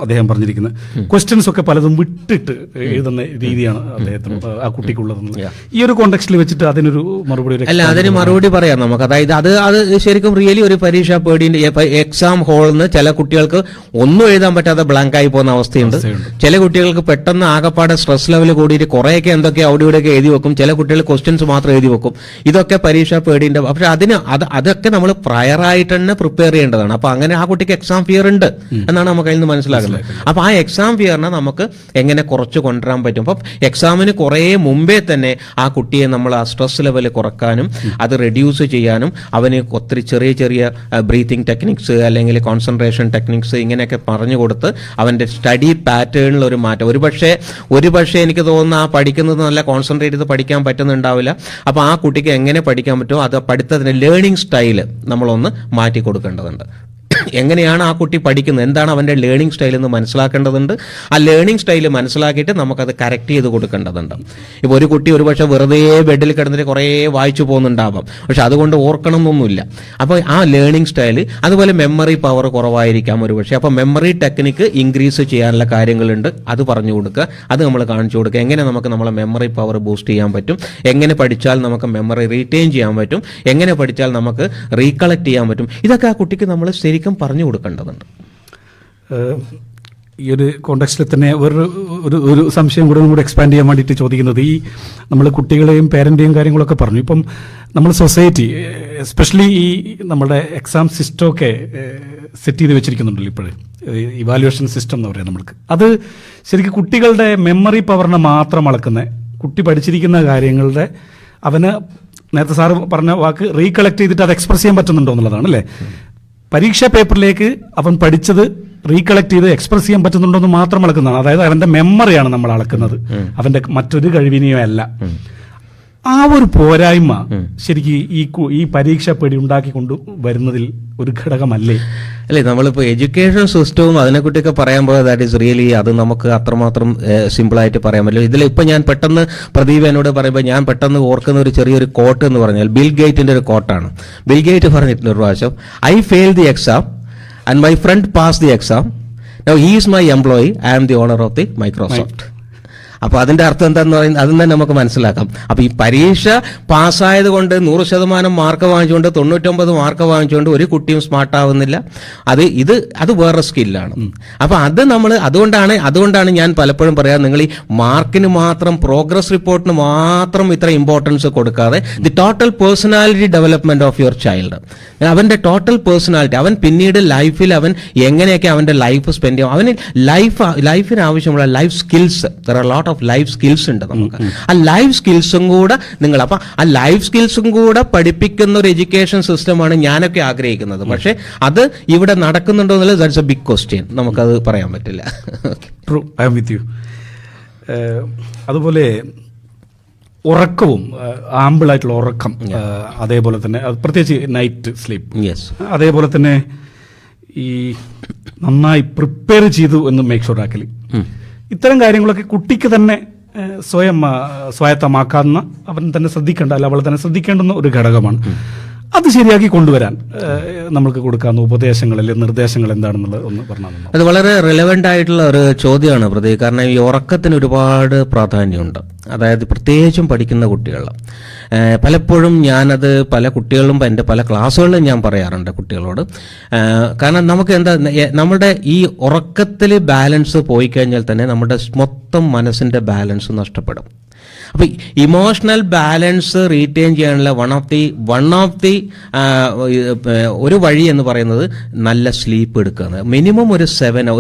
അദ്ദേഹം പറഞ്ഞിരിക്കുന്നത്. ക്വസ്റ്റ്യൻസ് ഒക്കെ പലതും വിട്ടിട്ട് എഴുതുന്ന രീതിയാണ് അദ്ദേഹത്തിന് ആ കുട്ടിക്കുള്ളതെന്ന്. ഈ ഒരു കോണ്ടെക്സ്റ്റിൽ വെച്ചിട്ട് അതിനൊരു മറുപടി അതിന് മറുപടി പറയാം നമുക്ക്. അതായത് അത് ശരിക്കും റിയലി ഒരു പരീക്ഷാ പേടിന്റെ എക്സാം ഹാളിൽ നിന്ന് ചില കുട്ടികൾക്ക് ഒന്നും എഴുതാൻ പറ്റാതെ ബ്ലാങ്ക് ആയി പോകുന്ന അവസ്ഥയുണ്ട്. ചില കുട്ടികൾക്ക് പെട്ടെന്ന് ആകപ്പാടെ സ്ട്രെസ് ലെവൽ കൂടിയിട്ട് കുറേയൊക്കെ എന്തൊക്കെ അവിടെ ഇവിടെയൊക്കെ എഴുതി വെക്കും. ചില കുട്ടികൾ ക്വസ്റ്റ്യൻസ് മാത്രം എഴുതി വെക്കും. ഇതൊക്കെ പരീക്ഷാ പേടിന്റെ. പക്ഷെ അതൊക്കെ നമ്മൾ പ്രയറായിട്ട് തന്നെ പ്രിപ്പയർ ചെയ്യേണ്ടതാണ്. അപ്പൊ അങ്ങനെ ആ കുട്ടിക്ക് എക്സാം ഫിയർ ഉണ്ട് എന്നാണ് നമുക്ക് അതിൽ നിന്ന് മനസ്സിലാക്കുന്നത്. അപ്പൊ ആ എക്സാം ഫിയറിനെ നമുക്ക് എങ്ങനെ കുറച്ച് കൊണ്ടുവരാൻ പറ്റും? അപ്പൊ എക്സാമിന് കുറേ മുമ്പേ തന്നെ ആ കുട്ടിയെ നമ്മൾ ആ സ്ട്രെസ് ലെവൽ കുറക്കാനും അത് റെഡ്യൂസ് ചെയ്യാനും അവന് ഒത്തിരി ചെറിയ ചെറിയ ബ്രീത്തിങ് ടെക്നിക്സ് അല്ലെങ്കിൽ കോൺസെൻട്രേഷൻ ടെക്നിക്സ് ഇങ്ങനെയൊക്കെ പറഞ്ഞു കൊടുത്ത് അവന്റെ സ്റ്റഡി പാറ്റേണിൽ ഒരു മാറ്റം. ഒരുപക്ഷെ എനിക്ക് തോന്നുന്നു ആ പഠിക്കുന്നത് നല്ല കോൺസെൻട്രേറ്റ് ചെയ്ത് പഠിക്കാൻ പറ്റുന്നുണ്ടാവില്ല. അപ്പൊ ആ കുട്ടിക്ക് എങ്ങനെ പഠിക്കാൻ പറ്റുമോ അത് പഠിത്തത്തിന്റെ ലേണിംഗ് സ്റ്റൈല് നമ്മളൊന്ന് മാറ്റി കൊടുക്കേണ്ടതുണ്ട്. എങ്ങനെയാണ് ആ കുട്ടി പഠിക്കുന്നത്, എന്താണ് അവൻ്റെ ലേണിംഗ് സ്റ്റൈൽ എന്ന് മനസ്സിലാക്കേണ്ടതുണ്ട്. ആ ലേണിംഗ് സ്റ്റൈൽ മനസ്സിലാക്കിയിട്ട് നമുക്കത് കറക്റ്റ് ചെയ്ത് കൊടുക്കേണ്ടതുണ്ട്. ഇപ്പോൾ ഒരു കുട്ടി ഒരുപക്ഷെ വെറുതെ ബെഡിൽ കിടന്നിട്ട് കുറേ വായിച്ചു പോകുന്നുണ്ടാവാം, പക്ഷെ അതുകൊണ്ട് ഓർക്കണം എന്നൊന്നുമില്ല. അപ്പോൾ ആ ലേണിംഗ് സ്റ്റൈൽ, അതുപോലെ മെമ്മറി പവർ കുറവായിരിക്കാം ഒരുപക്ഷെ. അപ്പോൾ മെമ്മറി ടെക്നിക്ക് ഇൻക്രീസ് ചെയ്യാനുള്ള കാര്യങ്ങളുണ്ട്, അത് പറഞ്ഞു കൊടുക്കുക, അത് നമ്മൾ കാണിച്ചു കൊടുക്കുക. എങ്ങനെ നമുക്ക് നമ്മളെ മെമ്മറി പവർ ബൂസ്റ്റ് ചെയ്യാൻ പറ്റും, എങ്ങനെ പഠിച്ചാൽ നമുക്ക് മെമ്മറി റീറ്റെയിൻ ചെയ്യാൻ പറ്റും, എങ്ങനെ പഠിച്ചാൽ നമുക്ക് റീകളക്ട് ചെയ്യാൻ പറ്റും, ഇതൊക്കെ ആ കുട്ടിക്ക് നമ്മൾ ശരിക്കും പറഞ്ഞു കൊടുക്കേണ്ടതുണ്ട്. ഈ ഒരു കോണ്ടെക്സ്റ്റിൽ തന്നെ ഒരു സംശയം കൂടെ എക്സ്പാൻഡ് ചെയ്യാൻ വേണ്ടിയിട്ട് ചോദിക്കുന്നത്, ഈ നമ്മൾ കുട്ടികളെയും പേരൻ്റെയും കാര്യങ്ങളൊക്കെ പറഞ്ഞു. ഇപ്പം നമ്മൾ സൊസൈറ്റി എസ്പെഷ്യലി ഈ നമ്മുടെ എക്സാം സിസ്റ്റമൊക്കെ സെറ്റ് ചെയ്ത് വെച്ചിരിക്കുന്നുണ്ടല്ലോ ഇപ്പോഴേ, ഇവാലുവേഷൻ സിസ്റ്റം എന്ന് പറയാം നമ്മൾക്ക്. അത് ശരിക്കും കുട്ടികളുടെ മെമ്മറി പവറിനെ മാത്രം അളക്കുന്ന, കുട്ടി പഠിച്ചിരിക്കുന്ന കാര്യങ്ങളുടെ അവന് നേരത്തെ സാറ് പറഞ്ഞ വാക്ക് റീകളക്ട് ചെയ്തിട്ട് അത് എക്സ്പ്രസ് ചെയ്യാൻ പറ്റുന്നുണ്ടോ എന്നുള്ളതാണ് അല്ലേ. പരീക്ഷാ പേപ്പറിലേക്ക് അവൻ പഠിച്ചത് റീകളക്ട് ചെയ്ത് എക്സ്പ്രസ് ചെയ്യാൻ പറ്റുന്നുണ്ടോ എന്ന് മാത്രം അളക്കുന്നതാണ്. അതായത് അവന്റെ മെമ്മറിയാണ് നമ്മൾ അളക്കുന്നത്, അവന്റെ മറ്റൊരു കഴിവിനെയോ അല്ല. ആ ഒരു പോരായ്മ ശരിക്കും ഈ പരീക്ഷ പേടി ഉണ്ടാക്കിക്കൊണ്ട് വരുന്നതിൽ ഒരു ഘടകമല്ലേ? അല്ലേ, നമ്മളിപ്പോൾ എഡ്യൂക്കേഷൻ സിസ്റ്റവും അതിനെക്കുറിച്ചൊക്കെ പറയാൻ പോയത് ദാറ്റ് ഈസ് റിയലി, അത് നമുക്ക് അത്രമാത്രം സിമ്പിളായിട്ട് പറയാൻ പറ്റില്ല. ഇതിൽ ഇപ്പം ഞാൻ പെട്ടെന്ന് പ്രദീപ് എന്നോട് പറയുമ്പോൾ ഞാൻ പെട്ടെന്ന് ഓർക്കുന്ന ഒരു ചെറിയൊരു കോട്ട് എന്ന് പറഞ്ഞാൽ ബിൽ ഗേറ്റിന്റെ ഒരു കോട്ടാണ്. ബിൽ ഗേറ്റ് പറഞ്ഞിട്ടുള്ള ഒരു പ്രാവശ്യം, I fail the exam and my friend pass the exam, now he is my employee, I am the owner of the Microsoft. അപ്പോൾ അതിന്റെ അർത്ഥം എന്താന്ന് പറയുന്നത് അതും തന്നെ നമുക്ക് മനസ്സിലാക്കാം. അപ്പോൾ ഈ പരീക്ഷ പാസ്സായത് കൊണ്ട് 100% മാർക്ക് വാങ്ങിച്ചുകൊണ്ട് 99 മാർക്ക് വാങ്ങിച്ചുകൊണ്ട് ഒരു കുട്ടിയും സ്മാർട്ട് ആവുന്നില്ല. അത് വേറെ സ്കില്ലാണ്. അപ്പോൾ അത് നമ്മൾ അതുകൊണ്ടാണ് ഞാൻ പലപ്പോഴും പറയാം, നിങ്ങൾ ഈ മാർക്കിന് മാത്രം, പ്രോഗ്രസ് റിപ്പോർട്ടിന് മാത്രം ഇത്ര ഇമ്പോർട്ടൻസ് കൊടുക്കാതെ the total personality development of your child, അവന്റെ ടോട്ടൽ പേഴ്സണാലിറ്റി, അവൻ പിന്നീട് ലൈഫിൽ അവൻ എങ്ങനെയൊക്കെ അവന്റെ ലൈഫ് സ്പെൻഡ് ചെയ്യും, അവന് ലൈഫിന് ആവശ്യമുള്ള life skills, there are lot of life skills ഉണ്ട് നമുക്ക്. ആ ലൈഫ് സ്കിൽസും കൂടെ അപ്പൊ ആ ലൈഫ് സ്കിൽസും കൂടെ പഠിപ്പിക്കുന്ന ഒരു എഡ്യൂക്കേഷൻ സിസ്റ്റമാണ് ഞാനൊക്കെ ആഗ്രഹിക്കുന്നത്. പക്ഷെ അത് ഇവിടെ നടക്കുന്നുണ്ടോ എന്നുള്ളത് ദാറ്റ്സ് എ ബിഗ് ക്വസ്റ്റ്യൻ, നമുക്കത് പറയാൻ പറ്റില്ല. True, I am with you. അതുപോലെ ഉറക്കവും, ആമ്പിളായിട്ടുള്ള ഉറക്കം, അതേപോലെ തന്നെ പ്രത്യേകിച്ച് നൈറ്റ് സ്ലീപ്പ്, അതേപോലെ തന്നെ ഈ നന്നായി പ്രിപ്പയർ ചെയ്തു എന്ന് മേക്ക് ഷുവർ ആക്കല്, ഇത്തരം കാര്യങ്ങളൊക്കെ കുട്ടിക്ക് തന്നെ സ്വായത്തമാക്കാവുന്ന, അവൻ തന്നെ ശ്രദ്ധിക്കേണ്ട, അല്ല അവൾ തന്നെ ശ്രദ്ധിക്കേണ്ടുന്ന ഒരു ഘടകമാണ്. അത് ശരിയാക്കി കൊണ്ടുവരാൻ നമുക്ക് കൊടുക്കാവുന്ന ഉപദേശങ്ങൾ അല്ലെങ്കിൽ നിർദ്ദേശങ്ങൾ എന്താണെന്നുള്ളത് ഒന്ന് പറഞ്ഞാൽ. അത് വളരെ റിലവൻ്റ് ആയിട്ടുള്ള ഒരു ചോദ്യമാണ് പ്രതി. കാരണം ഈ ഉറക്കത്തിന് ഒരുപാട് പ്രാധാന്യമുണ്ട്. അതായത് പ്രത്യേകിച്ചും പഠിക്കുന്ന കുട്ടികൾ, പലപ്പോഴും ഞാനത് പല കുട്ടികളും എൻ്റെ പല ക്ലാസ്സുകളിലും ഞാൻ പറയാറുണ്ട് കുട്ടികളോട്. കാരണം നമുക്ക് നമ്മുടെ ഈ ഉറക്കത്തിൽ ബാലൻസ് പോയി കഴിഞ്ഞാൽ തന്നെ നമ്മുടെ മൊത്തം മനസ്സിൻ്റെ ബാലൻസ് നഷ്ടപ്പെടും. അപ്പോൾ ഇമോഷണൽ ബാലൻസ് റീറ്റെയിൻ ചെയ്യാനുള്ള വൺ ഓഫ് ദി ഒരു വഴി എന്ന് പറയുന്നത് നല്ല സ്ലീപ്പ് എടുക്കുക. മിനിമം ഒരു 7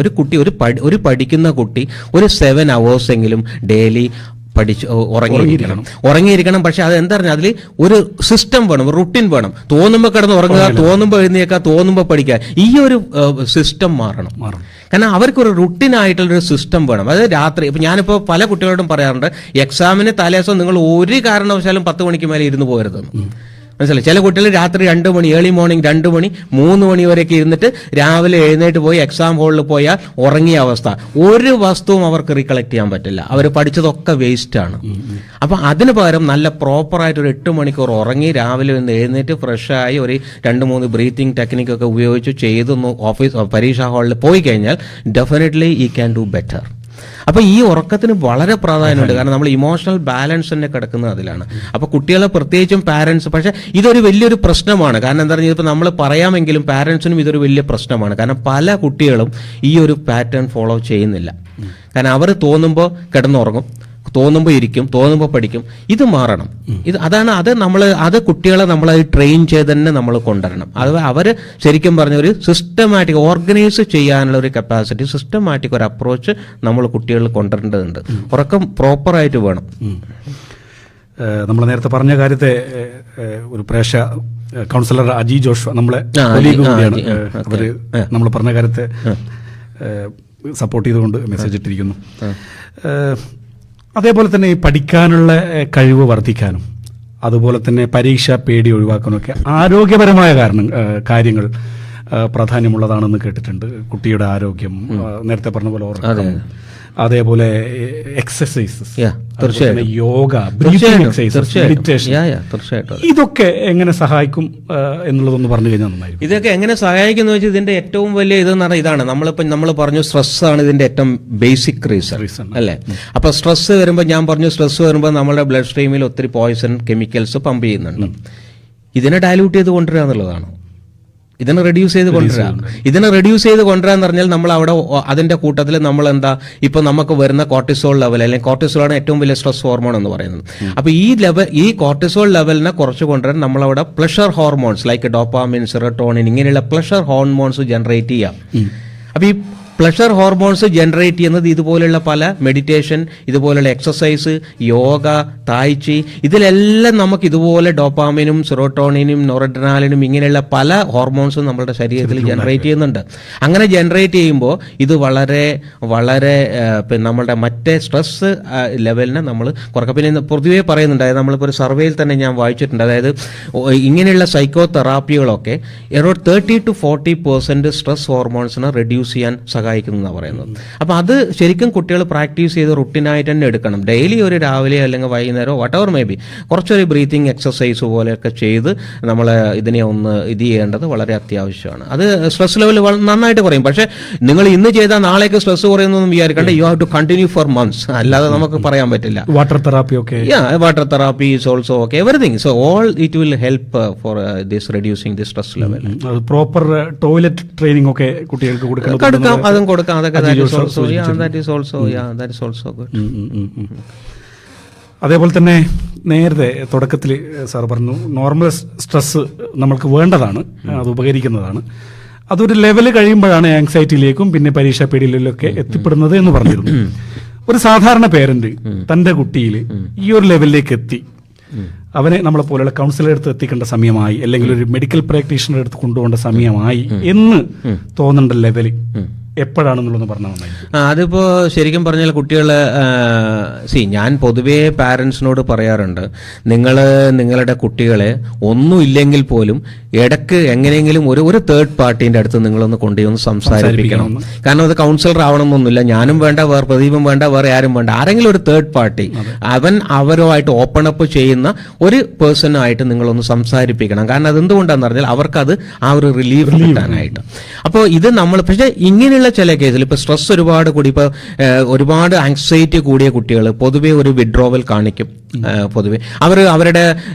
ഒരു പഠിക്കുന്ന കുട്ടി ഒരു 7 hours എങ്കിലും ഡെയിലി ഉറങ്ങിയിരിക്കണം. പക്ഷെ അത് എന്താ പറഞ്ഞാൽ അതിൽ ഒരു സിസ്റ്റം വേണം, റുട്ടീൻ വേണം. തോന്നുമ്പോൾ കിടന്ന് ഉറങ്ങുക, തോന്നുമ്പോൾ എഴുന്നേക്കുക, തോന്നുമ്പോൾ പഠിക്കുക, ഈ ഒരു സിസ്റ്റം മാറണം. കാരണം അവർക്കൊരു റുട്ടീനായിട്ടുള്ളൊരു സിസ്റ്റം വേണം. അതായത് രാത്രി, ഇപ്പം ഞാനിപ്പോൾ പല കുട്ടികളോടും പറയാറുണ്ട്, എക്സാമിന് തലേദിവസം നിങ്ങൾ ഒരു കാരണവശാലും 10 മണിക്ക് മേലെ ഇരുന്ന് പോകരുതെന്ന്. മനസ്സിലായി? ചില കുട്ടികൾ രാത്രി 2 മണി, ഏർലി മോർണിംഗ് 2 മണി 3 മണി വരെയൊക്കെ ഇരുന്നിട്ട് രാവിലെ എഴുന്നേറ്റ് പോയി എക്സാം ഹാളിൽ പോയാൽ ഉറങ്ങിയ അവസ്ഥ. ഒരു വസ്തുവും അവർക്ക് റീകളക്ട് ചെയ്യാൻ പറ്റില്ല, അവർ പഠിച്ചതൊക്കെ വേസ്റ്റ് ആണ്. അപ്പം അതിന് പകരം നല്ല പ്രോപ്പറായിട്ട് ഒരു 8 മണിക്കൂർ ഉറങ്ങി രാവിലെ ഒന്ന് എഴുന്നേറ്റ് ഫ്രഷായി ഒരു 2-3 ബ്രീത്തിങ് ടെക്നിക്കൊക്കെ ഉപയോഗിച്ച് ചെയ്തൊന്ന് പരീക്ഷാ ഹാളിൽ പോയി കഴിഞ്ഞാൽ ഡെഫിനറ്റ്ലി ഈ ക്യാൻ ഡു ബെറ്റർ. അപ്പോൾ ഈ ഉറക്കത്തിന് വളരെ പ്രാധാന്യമുണ്ട്. കാരണം നമ്മൾ ഇമോഷണൽ ബാലൻസ് തന്നെ കിടക്കുന്നത് അതിലാണ്. അപ്പോൾ കുട്ടികളെ പ്രത്യേകിച്ചും പാരൻസ്, പക്ഷേ ഇതൊരു വലിയൊരു പ്രശ്നമാണ്. കാരണം എന്താ പറഞ്ഞാൽ ഇപ്പോൾ നമ്മൾ പറയാമെങ്കിലും പാരൻസിനും ഇതൊരു വലിയ പ്രശ്നമാണ്. കാരണം പല കുട്ടികളും ഈ ഒരു പാറ്റേൺ ഫോളോ ചെയ്യുന്നില്ല. കാരണം അവർ തോന്നുമ്പോൾ കിടന്നുറങ്ങും, തോന്നുമ്പോൾ ഇരിക്കും, തോന്നുമ്പോൾ പഠിക്കും. ഇത് മാറണം. അത് കുട്ടികളെ നമ്മൾ ട്രെയിൻ ചെയ്ത് തന്നെ നമ്മൾ കൊണ്ടുവരണം. അത് അവർ ശരിക്കും പറഞ്ഞ ഒരു സിസ്റ്റമാറ്റിക് ഓർഗനൈസ് ചെയ്യാനുള്ള ഒരു കപ്പാസിറ്റി, സിസ്റ്റമാറ്റിക് ഒരു അപ്രോച്ച് നമ്മൾ കുട്ടികളിൽ കൊണ്ടുവരേണ്ടതുണ്ട്. ഉറക്കം പ്രോപ്പറായിട്ട് വേണം. നമ്മൾ നേരത്തെ പറഞ്ഞ കാര്യത്തെ ഒരു കൗൺസിലർ അജി ജോഷ് നമ്മളെ അവര് നമ്മൾ പറഞ്ഞ കാര്യത്തെ സപ്പോർട്ട് ചെയ്തുകൊണ്ട് മെസ്സേജ് ഇട്ടിരിക്കുന്നു. അതേപോലെ തന്നെ ഈ പഠിക്കാനുള്ള കഴിവ് വർദ്ധിക്കാനും അതുപോലെ തന്നെ പരീക്ഷ പേടി ഒഴിവാക്കാനും ഒക്കെ ആരോഗ്യപരമായ കാര്യങ്ങൾ പ്രാധാന്യമുള്ളതാണെന്ന് കേട്ടിട്ടുണ്ട്. കുട്ടിയുടെ ആരോഗ്യം, നേരത്തെ പറഞ്ഞ പോലെ ഉറക്കം, അതേപോലെ എക്സസൈസസ്, തീർച്ചയായിട്ടും യോഗ, ബ്രീത്തിങ് എക്സസൈസസ്, മെഡിറ്റേഷൻ, തീർച്ചയായിട്ടും ഇതൊക്കെ എങ്ങനെ സഹായിക്കും എന്നുള്ളതൊന്ന് പറഞ്ഞു കഴിഞ്ഞാൽ നന്നായിരിക്കും. ഇതൊക്കെ എങ്ങനെ സഹായിക്കുന്നു വെച്ചാൽ ഇതിന്റെ ഏറ്റവും വലിയ ഇതെന്ന് പറഞ്ഞാൽ ഇതാണ്. നമ്മൾ പറഞ്ഞു സ്ട്രെസ് ആണ് ഇതിന്റെ ഏറ്റവും ബേസിക് റീസൺ അല്ലേ. അപ്പൊ സ്ട്രെസ് വരുമ്പോൾ ഞാൻ പറഞ്ഞു സ്ട്രെസ് വരുമ്പോൾ നമ്മുടെ ബ്ലഡ് സ്ട്രീമിൽ ഒത്തിരി പോയിസൺ കെമിക്കൽസ് പമ്പ് ചെയ്യുന്നുണ്ട്. ഇതിനെ ഡയലൂട്ട് ചെയ്ത് കൊണ്ടുവരിക എന്നുള്ളതാണ്. ഇതിനെ റെഡ്യൂസ് ചെയ്ത് കൊണ്ടുവരാന്ന് പറഞ്ഞാൽ നമ്മൾ അവിടെ അതിന്റെ കൂട്ടത്തിൽ നമ്മൾ എന്താ ഇപ്പൊ നമുക്ക് വരുന്ന കോർട്ടിസോൾ ലെവൽ, അല്ലെങ്കിൽ കോർട്ടിസോളാണ് ഏറ്റവും വലിയ സ്ട്രെസ് ഹോർമോൺ എന്ന് പറയുന്നത്. അപ്പൊ ഈ കോർട്ടിസോൾ ലെവലിനെ കുറച്ച് കൊണ്ടുവരാൻ നമ്മളവിടെ pleasure hormones like dopamine, serotonin ഇങ്ങനെയുള്ള പ്ലഷർ ഹോർമോൺസ് ജനറേറ്റ് ചെയ്യാം. അപ്പൊ ഈ പ്ലഷർ ഹോർമോൺസ് ജനറേറ്റ് ചെയ്യുന്നത് ഇതുപോലുള്ള പല മെഡിറ്റേഷൻ, ഇതുപോലുള്ള എക്സസൈസ്, യോഗ, തായ്ചി, ഇതിലെല്ലാം നമുക്ക് ഇതുപോലെ ഡോപ്പാമിനും സെറോട്ടോണിനും നൊറഡ്രിനാലിനും ഇങ്ങനെയുള്ള പല ഹോർമോൺസും നമ്മുടെ ശരീരത്തിൽ ജനറേറ്റ് ചെയ്യുന്നുണ്ട്. അങ്ങനെ ജനറേറ്റ് ചെയ്യുമ്പോൾ ഇത് വളരെ വളരെ നമ്മളുടെ മറ്റേ സ്ട്രെസ് ലെവലിനെ നമ്മൾ കുറക്കുക. പിന്നെ പൊതുവേ പറയുന്നുണ്ട്, അതായത് നമ്മളിപ്പോൾ ഒരു സർവേയിൽ തന്നെ ഞാൻ വായിച്ചിട്ടുണ്ട്, അതായത് ഇങ്ങനെയുള്ള സൈക്കോ തെറാപ്പികളൊക്കെ അറൌണ്ട് 30-40% സ്ട്രെസ് ഹോർമോൺസിനെ റെഡ്യൂസ് ചെയ്യാൻ സഹായിക്കുന്നതാണ് പറയുന്നത്. അപ്പോൾ അത് ശരിക്കും കുട്ടികൾ പ്രാക്ടീസ് ചെയ്ത് റുട്ടീനായിട്ട് തന്നെ എടുക്കണം. ഡെയിലി ഒരു രാവിലെ അല്ലെങ്കിൽ വൈകുന്നേരമോ വട്ടവർ മേ ബി കുറച്ചൊരു ബ്രീത്തിങ് എക്സസൈസ് പോലെയൊക്കെ ചെയ്ത് നമ്മൾ ഇതിനെ ഒന്ന് ചെയ്യേണ്ടത് വളരെ അത്യാവശ്യമാണ്. അത് സ്ട്രെസ് ലെവൽ നന്നായിട്ട് കുറയും. പക്ഷേ നിങ്ങൾ ഇന്ന് ചെയ്താൽ നാളേക്ക് സ്ട്രെസ് കുറയുന്നൊന്നും വിചാരിക്കേണ്ട. You have to continue for months, അല്ലാതെ നമുക്ക് പറയാൻ പറ്റില്ല. വാട്ടർ തെറാപ്പി ഒക്കെ, water therapy is also okay, everything. So all it will help for this reducing the stress level. Proper toilet training ഒക്കെ കുട്ടികൾക്ക് കൊടുക്കാം, അതും കൊടുക്കാം. അതൊക്കെ അതേപോലെ തന്നെ നേരത്തെ തുടക്കത്തിൽ സാർ പറഞ്ഞു നോർമൽ സ്ട്രെസ് നമ്മൾക്ക് വേണ്ടതാണ്, അത് ഉപകരിക്കുന്നതാണ്. അതൊരു ലെവൽ കഴിയുമ്പോഴാണ് ആങ്സൈറ്റിയിലേക്കും പിന്നെ പരീക്ഷാ പേടിയിലൊക്കെ എത്തിപ്പെടുന്നത് എന്ന് പറഞ്ഞിരുന്നു. ഒരു സാധാരണ പേരന്റ് തന്റെ കുട്ടിയിൽ ഈ ഒരു ലെവലിലേക്ക് എത്തി, അവനെ നമ്മളെ പോലെയുള്ള കൗൺസിലർ അടുത്ത് എത്തിക്കേണ്ട സമയമായി, അല്ലെങ്കിൽ ഒരു മെഡിക്കൽ പ്രാക്ടീഷണർ അടുത്ത് കൊണ്ടുപോകേണ്ട സമയമായി എന്ന് തോന്നേണ്ട ലെവല് എപ്പോഴാണെന്നുള്ളത് പറഞ്ഞാൽ നന്നായി. അതിപ്പോ ശരിക്കും പറഞ്ഞാൽ കുട്ടികള് ഞാൻ പൊതുവേ പാരന്റ്സിനോട് പറയാറുണ്ട്, നിങ്ങളുടെ കുട്ടികളെ ഒന്നും ഇല്ലെങ്കിൽ പോലും ഇടക്ക് എങ്ങനെയെങ്കിലും ഒരു തേർഡ് പാർട്ടിന്റെ അടുത്ത് നിങ്ങളൊന്ന് കൊണ്ടുപോയി സംസാരിപ്പിക്കണം. കാരണം അത് കൗൺസിലർ ആവണമെന്നൊന്നുമില്ല, ഞാനും വേണ്ട, വേറെ പ്രദീപും വേണ്ട, വേറെ ആരും വേണ്ട, ആരെങ്കിലും ഒരു തേർഡ് പാർട്ടി അവരുമായിട്ട് ഓപ്പൺ അപ്പ് ചെയ്യുന്ന ഒരു പേഴ്സണായിട്ട് നിങ്ങളൊന്ന് സംസാരിപ്പിക്കണം. കാരണം അതെന്തുകൊണ്ടാന്ന് പറഞ്ഞാൽ അവർക്കത് ആ ഒരു റിലീഫ് കിട്ടാനായിട്ട്. അപ്പോൾ ഇത് നമ്മൾ പക്ഷേ ഇങ്ങനെയുള്ള ചില കേസിൽ ഇപ്പൊ സ്ട്രെസ് ഒരുപാട് കൂടി, ഇപ്പൊ ഒരുപാട് ആങ്സൈറ്റി കൂടിയ കുട്ടികൾ പൊതുവെ ഒരു വിഡ്രോവൽ കാണിക്കും. പൊതുവെ അവരുടെ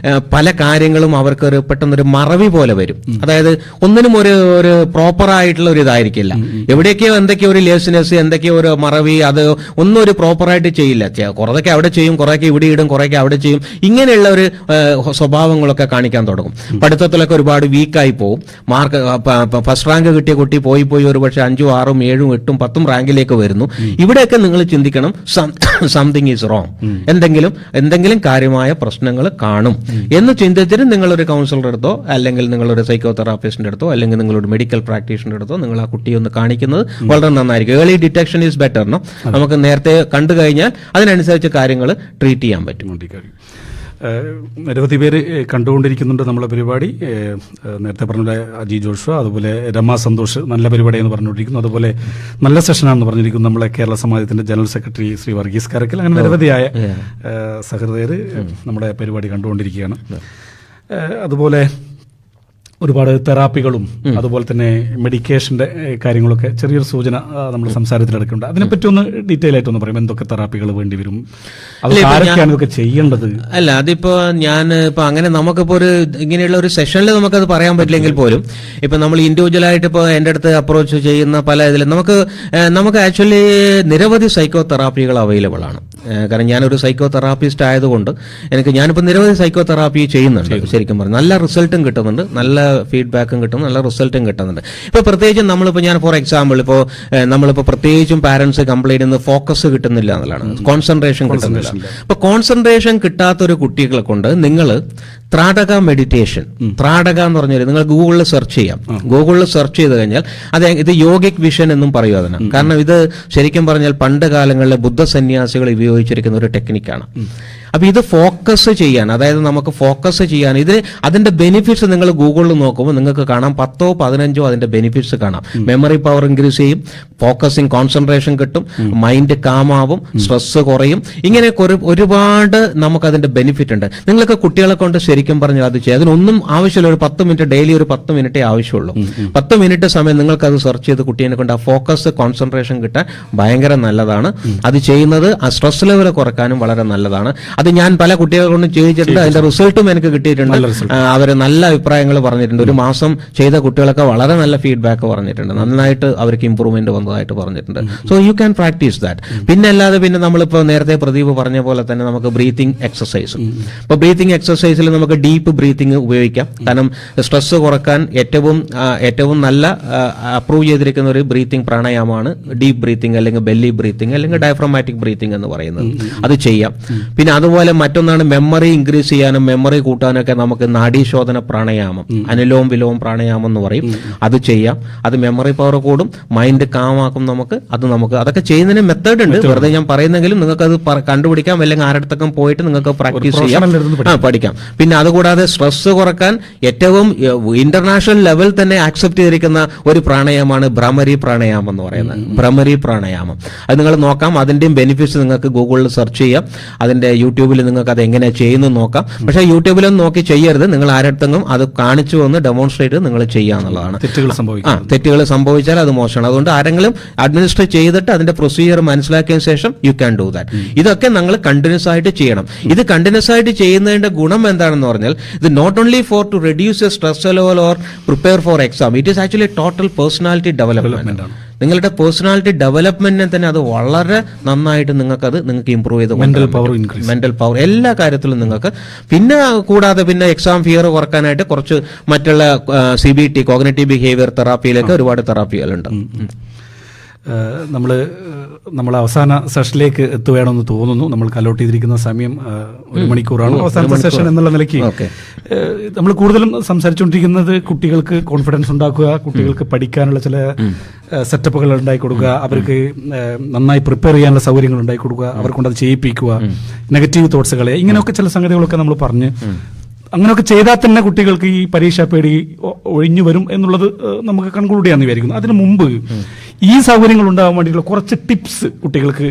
പല കാര്യങ്ങളും അവർക്ക് ഒരു പെട്ടെന്നൊരു മറവി പോലെ വരും. അതായത് ഒന്നിനും ഒരു പ്രോപ്പർ ആയിട്ടുള്ള ഒരു ഇതായിരിക്കില്ല. എവിടെയൊക്കെയോ എന്തൊക്കെയോ ഒരു ലേസിനെസ്, എന്തൊക്കെയോ ഒരു മറവി, അത് ഒന്നും ഒരു പ്രോപ്പറായിട്ട് ചെയ്യില്ല. കുറേയൊക്കെ അവിടെ ചെയ്യും, കുറേയൊക്കെ ഇവിടെ ഇടും, കുറേയൊക്കെ അവിടെ ചെയ്യും. ഇങ്ങനെയുള്ള ഒരു സ്വഭാവങ്ങളൊക്കെ കാണിക്കാൻ തുടങ്ങും. പഠിത്തത്തിലൊക്കെ ഒരുപാട് വീക്കായി പോകും. മാർക്ക് ഫസ്റ്റ് റാങ്ക് കിട്ടിയ കുട്ടി പോയി ഒരു പക്ഷേ 5, 6, 7, 8, 10 റാങ്കിലേക്ക് വരുന്നു. ഇവിടെയൊക്കെ നിങ്ങൾ ചിന്തിക്കണം, സംതിങ് ഈസ് റോങ്, എന്തെങ്കിലും കാര്യമായ പ്രശ്നങ്ങൾ കാണും എന്ന് ചിന്തിച്ചിട്ട് നിങ്ങളൊരു കൗൺസിലറുടെ അടുത്തോ അല്ലെങ്കിൽ നിങ്ങളൊരു സൈക്കോ തെറാപ്പിസ്റ്റിന്റെ അടുത്തോ അല്ലെങ്കിൽ നിങ്ങളൊരു മെഡിക്കൽ പ്രാക്ടീഷണറുടെ അടുത്തോ നിങ്ങൾ ആ കുട്ടിയെ ഒന്ന് കാണിക്കുന്നത് വളരെ നന്നായിരിക്കും. Early detection is better. നമുക്ക് നേരത്തെ കണ്ടു കഴിഞ്ഞാൽ അതിനനുസരിച്ച് കാര്യങ്ങൾ ട്രീറ്റ് ചെയ്യാൻ പറ്റും. നിരവധി പേര് കണ്ടുകൊണ്ടിരിക്കുന്നുണ്ട് നമ്മളെ പരിപാടി. നേരത്തെ പറഞ്ഞ അജി ജോഷുവ, അതുപോലെ രമ സന്തോഷ് നല്ല പരിപാടിയെന്ന് പറഞ്ഞുകൊണ്ടിരിക്കുന്നു. അതുപോലെ നല്ല സെഷനാണെന്ന് പറഞ്ഞിരിക്കുന്നു നമ്മളെ കേരള സമാജത്തിന്റെ ജനറൽ സെക്രട്ടറി ശ്രീ വർഗീസ് കരക്കൽ. അങ്ങനെ നിരവധിയായ സഹൃദയർ നമ്മുടെ പരിപാടി കണ്ടുകൊണ്ടിരിക്കുകയാണ്. അതുപോലെ ഒരുപാട് തെറാപ്പികളും അതുപോലെ തന്നെ മെഡിക്കേഷന്റെ കാര്യങ്ങളൊക്കെ ചെറിയൊരു സൂചന നമ്മൾ സംസാരത്തിലെടുക്കുന്നുണ്ട്. അതിനെപ്പറ്റി ഒന്ന് ഡീറ്റെയിൽ ആയിട്ടൊന്ന് പറയും, എന്തൊക്കെ തെറാപ്പികൾ വേണ്ടി വരും, അത് ആരൊക്കെയാണ് ഇതൊക്കെ ചെയ്യേണ്ടത്? അല്ല, അതിപ്പോ ഇപ്പൊ അങ്ങനെ നമുക്കിപ്പോ ഇങ്ങനെയുള്ള ഒരു സെഷനിൽ നമുക്കത് പറയാൻ പറ്റില്ലെങ്കിൽ പോലും ഇപ്പൊ നമ്മൾ ഇൻഡിവിജ്വൽ ആയിട്ട് ഇപ്പൊ എന്റെ അടുത്ത് അപ്രോച്ച് ചെയ്യുന്ന പല ഇതിലും നമുക്ക് ആക്ച്വലി നിരവധി സൈക്കോ തെറാപ്പികൾ അവൈലബിൾ ആണ്. കാരണം ഞാനൊരു സൈക്കോ തെറാപ്പിസ്റ്റ് ആയതുകൊണ്ട് ഞാനിപ്പോൾ നിരവധി സൈക്കോ തെറാപ്പി ചെയ്യുന്നുണ്ട്. ശരിക്കും പറഞ്ഞു നല്ല റിസൾട്ടും കിട്ടുന്നുണ്ട്, നല്ല ഫീഡ്ബാക്കും കിട്ടും, നല്ല റിസൾട്ടും കിട്ടുന്നുണ്ട്. ഇപ്പൊ പ്രത്യേകിച്ചും നമ്മളിപ്പോൾ ഞാൻ ഫോർ എക്സാമ്പിൾ ഇപ്പോൾ നമ്മളിപ്പോൾ പ്രത്യേകിച്ചും പാരന്റ്സ് കംപ്ലൈന്റ് ചെയ്യുന്നത് ഫോക്കസ് കിട്ടുന്നില്ല എന്നുള്ളതാണ്, കോൺസെൻട്രേഷൻ കിട്ടുന്നില്ല. അപ്പൊ കോൺസെൻട്രേഷൻ കിട്ടാത്തൊരു കുട്ടികളെ കൊണ്ട് നിങ്ങൾ ത്രാടക മെഡിറ്റേഷൻ, ത്രാടക എന്ന് പറഞ്ഞാൽ നിങ്ങൾ ഗൂഗിളിൽ സെർച്ച് ചെയ്യാം. ഗൂഗിളിൽ സെർച്ച് ചെയ്ത് കഴിഞ്ഞാൽ ഇത് യോഗിക് വിഷൻ എന്നും പറയും അതിനാണ്. കാരണം ഇത് ശരിക്കും പറഞ്ഞാൽ പണ്ട് കാലങ്ങളിലെ ബുദ്ധ സന്യാസികൾ ഉപയോഗിച്ചിരിക്കുന്ന ഒരു ടെക്നിക്കാണ്. അപ്പോൾ ഇത് ഫോക്കസ് ചെയ്യാൻ, അതായത് നമുക്ക് ഫോക്കസ് ചെയ്യാൻ അതിന്റെ ബെനിഫിറ്റ്സ് നിങ്ങൾ ഗൂഗിളിൽ നോക്കുമ്പോൾ നിങ്ങൾക്ക് കാണാം 10-15 അതിന്റെ ബെനിഫിറ്റ്സ് കാണാം. മെമ്മറി പവർ ഇൻക്രീസ് ചെയ്യും, ഫോക്കസിങ് കോൺസെൻട്രേഷൻ കിട്ടും, മൈൻഡ് കാമാവും, സ്ട്രെസ് കുറയും, ഇങ്ങനെ ഒരുപാട് നമുക്കതിന്റെ ബെനിഫിറ്റ് ഉണ്ട്. നിങ്ങൾക്ക് കുട്ടികളെ കൊണ്ട് ശരിക്കും പറഞ്ഞാൽ അത് ചെയ്യാം. അതിനൊന്നും ആവശ്യമില്ല. ഒരു 10 മിനിറ്റ് ഡെയിലി, ഒരു 10 മിനിറ്റേ ആവശ്യമുള്ളൂ. 10 മിനിറ്റ് സമയം നിങ്ങൾക്ക് അത് സെർച്ച് ചെയ്ത് കുട്ടീനെ കൊണ്ട് ആ ഫോക്കസ് കോൺസെൻട്രേഷൻ കിട്ടാൻ ഭയങ്കര നല്ലതാണ്. അത് ചെയ്യുന്നത് ആ സ്ട്രെസ് ലെവൽ കുറക്കാനും വളരെ നല്ലതാണ്. അത് ഞാൻ പല കുട്ടികളെ കൊണ്ട് ചെയ്യിച്ചിട്ടുണ്ട്. അതിന്റെ റിസൾട്ടും എനിക്ക് കിട്ടിയിട്ടുണ്ട്. അവർ നല്ല അഭിപ്രായങ്ങൾ പറഞ്ഞിട്ടുണ്ട്. ഒരു മാസം ചെയ്ത കുട്ടികളൊക്കെ വളരെ നല്ല ഫീഡ്ബാക്ക് പറഞ്ഞിട്ടുണ്ട്. നന്നായിട്ട് അവർക്ക് ഇമ്പ്രൂവ്മെന്റ് വന്നതായിട്ട് പറഞ്ഞിട്ടുണ്ട്. So you can practice that. പിന്നെ അല്ലാതെ പിന്നെ നമ്മളിപ്പോൾ നേരത്തെ പ്രദീപ് പറഞ്ഞ പോലെ തന്നെ നമുക്ക് ബ്രീത്തിങ് എക്സസൈസ്. ഇപ്പോൾ ബ്രീത്തിങ് എക്സസൈസിൽ നമുക്ക് ഡീപ്പ് ബ്രീത്തിങ് ഉപയോഗിക്കാം. കാരണം സ്ട്രെസ് കുറക്കാൻ ഏറ്റവും നല്ല അപ്രൂവ് ചെയ്തിരിക്കുന്ന ഒരു ബ്രീത്തിങ് പ്രാണായാമമാണ് ഡീപ്പ് ബ്രീത്തിങ്, അല്ലെങ്കിൽ ബെല്ലി ബ്രീത്തിങ്, അല്ലെങ്കിൽ ഡയഫ്രമാറ്റിക് ബ്രീത്തിങ് എന്ന് പറയുന്നത്. അത് ചെയ്യാം. പിന്നെ അതുപോലെ മറ്റൊന്നാണ് മെമ്മറി ഇൻക്രീസ് ചെയ്യാനും മെമ്മറി കൂട്ടാനൊക്കെ നമുക്ക് നാഡീശോധന പ്രാണായാമം, അനുലോം വിലോം പ്രാണായാമം എന്ന് പറയും. അത് ചെയ്യാം. അത് മെമ്മറി പവർ കൂടും, മൈൻഡ് കാമാക്കും. അതൊക്കെ ചെയ്യുന്നതിന് മെത്തേഡ് ഉണ്ട്. വെറുതെ ഞാൻ പറയുന്നെങ്കിലും നിങ്ങൾക്ക് അത് കണ്ടുപിടിക്കാം, അല്ലെങ്കിൽ ആരടുത്തൊക്കെ പോയിട്ട് നിങ്ങൾക്ക് പ്രാക്ടീസ് ചെയ്യാം, പഠിക്കാം. പിന്നെ അതുകൂടാതെ സ്ട്രെസ് കുറക്കാൻ ഏറ്റവും ഇന്റർനാഷണൽ ലെവൽ തന്നെ ആക്സെപ്റ്റ് ചെയ്തിരിക്കുന്ന ഒരു പ്രാണായാമമാണ് ഭ്രമരി പ്രാണായാമം എന്ന് പറയുന്നത്. ഭ്രമരി പ്രാണായാമം അത് നിങ്ങൾ നോക്കാം. അതിന്റെയും ബെനിഫിറ്റ്സ് നിങ്ങൾക്ക് ഗൂഗിളിൽ സെർച്ച് ചെയ്യാം. അതിന്റെ യൂട്യൂബിൽ നിങ്ങൾക്ക് അത് എങ്ങനെ ചെയ്യുന്നു നോക്കാം. പക്ഷേ യൂട്യൂബിലൊന്നും നോക്കി ചെയ്യരുത്. നിങ്ങൾ ആരടുത്തെങ്കിലും അത് കാണിച്ചു വന്ന് ഡെമോൺസ്ട്രേറ്റ് നിങ്ങൾ ചെയ്യാന്നുള്ളതാണ്. തെറ്റുകൾ സംഭവിച്ചാൽ അത് മോശമാണ്. അതുകൊണ്ട് ആരെങ്കിലും അഡ്മിനിസ്ട്രേറ്റ് ചെയ്തിട്ട് അതിന്റെ പ്രൊസീജിയർ മനസ്സിലാക്കിയ ശേഷം യു ക്യാൻ ഡു ദാറ്റ്. ഇതൊക്കെ നിങ്ങൾ കണ്ടിന്യൂസ് ആയിട്ട് ചെയ്യണം. ഇത് കണ്ടിന്യൂസ് ആയിട്ട് ചെയ്യുന്നതിന്റെ ഗുണം എന്താണെന്ന് പറഞ്ഞാൽ ഇത് not only for to reduce your stress level or prepare for exam, it is actually total personality development ആണ്. നിങ്ങളുടെ പേഴ്സണാലിറ്റി ഡെവലപ്മെന്റിനെ തന്നെ അത് വളരെ നന്നായിട്ട് നിങ്ങൾക്ക് ഇമ്പ്രൂവ് ചെയ്ത് മെന്റൽ പവർ എല്ലാ കാര്യത്തിലും നിങ്ങൾക്ക്. പിന്നെ കൂടാതെ പിന്നെ എക്സാം ഫിയർ കുറക്കാനായിട്ട് കുറച്ച് മറ്റുള്ള CBT കോഗ്നിറ്റീവ് ബിഹേവിയർ തെറാപ്പിയിലൊക്കെ ഒരുപാട് തെറാപ്പികളുണ്ട്. നമ്മൾ അവസാന സെഷനിലേക്ക് എത്തുകയാണെന്ന് തോന്നുന്നു. നമ്മൾക്ക് അലോട്ട് ചെയ്തിരിക്കുന്ന സമയം 1 മണിക്കൂറാണ്. അവസാന സെഷൻ എന്നുള്ള നിലയ്ക്ക് നമ്മൾ കൂടുതലും സംസാരിച്ചുകൊണ്ടിരിക്കുന്നത് കുട്ടികൾക്ക് കോൺഫിഡൻസ് ഉണ്ടാക്കുക, കുട്ടികൾക്ക് പഠിക്കാനുള്ള ചില സെറ്റപ്പുകൾ ഉണ്ടാക്കി കൊടുക്കുക, അവർക്ക് നന്നായി പ്രിപ്പയർ ചെയ്യാനുള്ള സൗകര്യങ്ങൾ ഉണ്ടാക്കി കൊടുക്കുക, അവർക്കൊണ്ടത് ചെയ്യിപ്പിക്കുക, നെഗറ്റീവ് തോട്ട്സുകളെ, ഇങ്ങനെയൊക്കെ ചില സംഗതികളൊക്കെ നമ്മൾ പറഞ്ഞ് അങ്ങനെയൊക്കെ ചെയ്താൽ തന്നെ കുട്ടികൾക്ക് ഈ പരീക്ഷാ പേടി ഒഴിഞ്ഞു വരും എന്നുള്ളത് നമുക്ക് കൺക്ലൂഡ് ചെയ്യാമെന്ന് വിചാരിക്കുന്നു. അതിനു മുമ്പ് ഈ സൗകര്യങ്ങൾ ഉണ്ടാകാൻ വേണ്ടിയിട്ടുള്ള കുറച്ച് ടിപ്സ് കുട്ടികൾക്ക്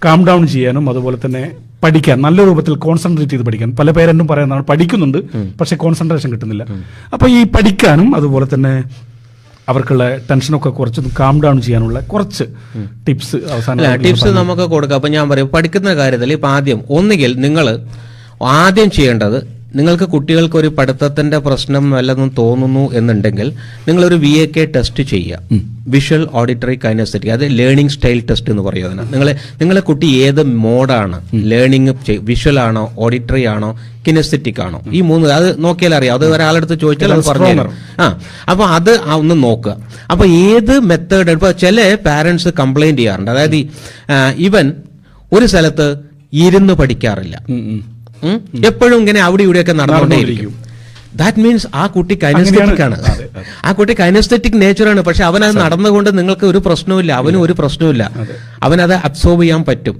കാം ഡൗൺ ചെയ്യാനും അതുപോലെ തന്നെ പഠിക്കാൻ നല്ല രൂപത്തിൽ കോൺസെൻട്രേറ്റ് ചെയ്ത് പഠിക്കാൻ. പല പേരെന്നും പറയുന്നതാണ് പഠിക്കുന്നുണ്ട് പക്ഷെ കോൺസെൻട്രേഷൻ കിട്ടുന്നില്ല. അപ്പൊ ഈ പഠിക്കാനും അതുപോലെ തന്നെ അവർക്കുള്ള ടെൻഷനൊക്കെ കുറച്ച് കാം ഡൗൺ ചെയ്യാനുള്ള കുറച്ച് ടിപ്സ് ടിപ്സ് നമുക്ക് കൊടുക്കാം. അപ്പൊ ഞാൻ പറയും, പഠിക്കുന്ന കാര്യത്തിൽ ഇപ്പൊ ഒന്നുകിൽ നിങ്ങൾ ആദ്യം ചെയ്യേണ്ടത്, നിങ്ങൾക്ക് കുട്ടികൾക്ക് ഒരു പഠിത്തത്തിന്റെ പ്രശ്നം വല്ലതും തോന്നുന്നു എന്നുണ്ടെങ്കിൽ നിങ്ങളൊരു VAK ടെസ്റ്റ് ചെയ്യുക. വിഷ്വൽ ഓഡിറ്ററി കൈനസ്തെറ്റിക്, അത് ലേണിംഗ് സ്റ്റൈൽ ടെസ്റ്റ് എന്ന് പറയും. അതിന് നിങ്ങളെ കുട്ടി ഏത് മോഡാണ് ലേണിംഗ്, വിഷ്വൽ ആണോ, ഓഡിറ്ററി ആണോ, കിനസ്തെറ്റിക് ആണോ, ഈ 3 അത് നോക്കിയാൽ അറിയാം. അത് ഒരാളെടുത്ത് ചോദിച്ചാൽ അത് പറഞ്ഞു. അപ്പൊ അത് ഒന്ന് നോക്കുക. അപ്പൊ ഏത് മെത്തേഡ്, ഇപ്പൊ ചില പാരന്റ്സ് കംപ്ലൈന്റ് ചെയ്യാറുണ്ട്, അതായത് ഇവൻ ഒരു സ്ഥലത്ത് ഇരുന്ന് പഠിക്കാറില്ല, എപ്പോഴും ഇങ്ങനെ അവിടെ ഇവിടെയൊക്കെ നടന്നുകൊണ്ടേയിരിക്കും. ദാറ്റ് മീൻസ് ആ കുട്ടി കൈനസ്തെറ്റിക് ആണ്, ആ കുട്ടി കൈനസ്തെറ്റിക് നേച്ചറാണ്. പക്ഷെ അവനത് നടന്നുകൊണ്ട് നിങ്ങൾക്ക് ഒരു പ്രശ്നവുമില്ല, അവനും ഒരു പ്രശ്നവുമില്ല, അവനത് അബ്സോർബ് ചെയ്യാൻ പറ്റും.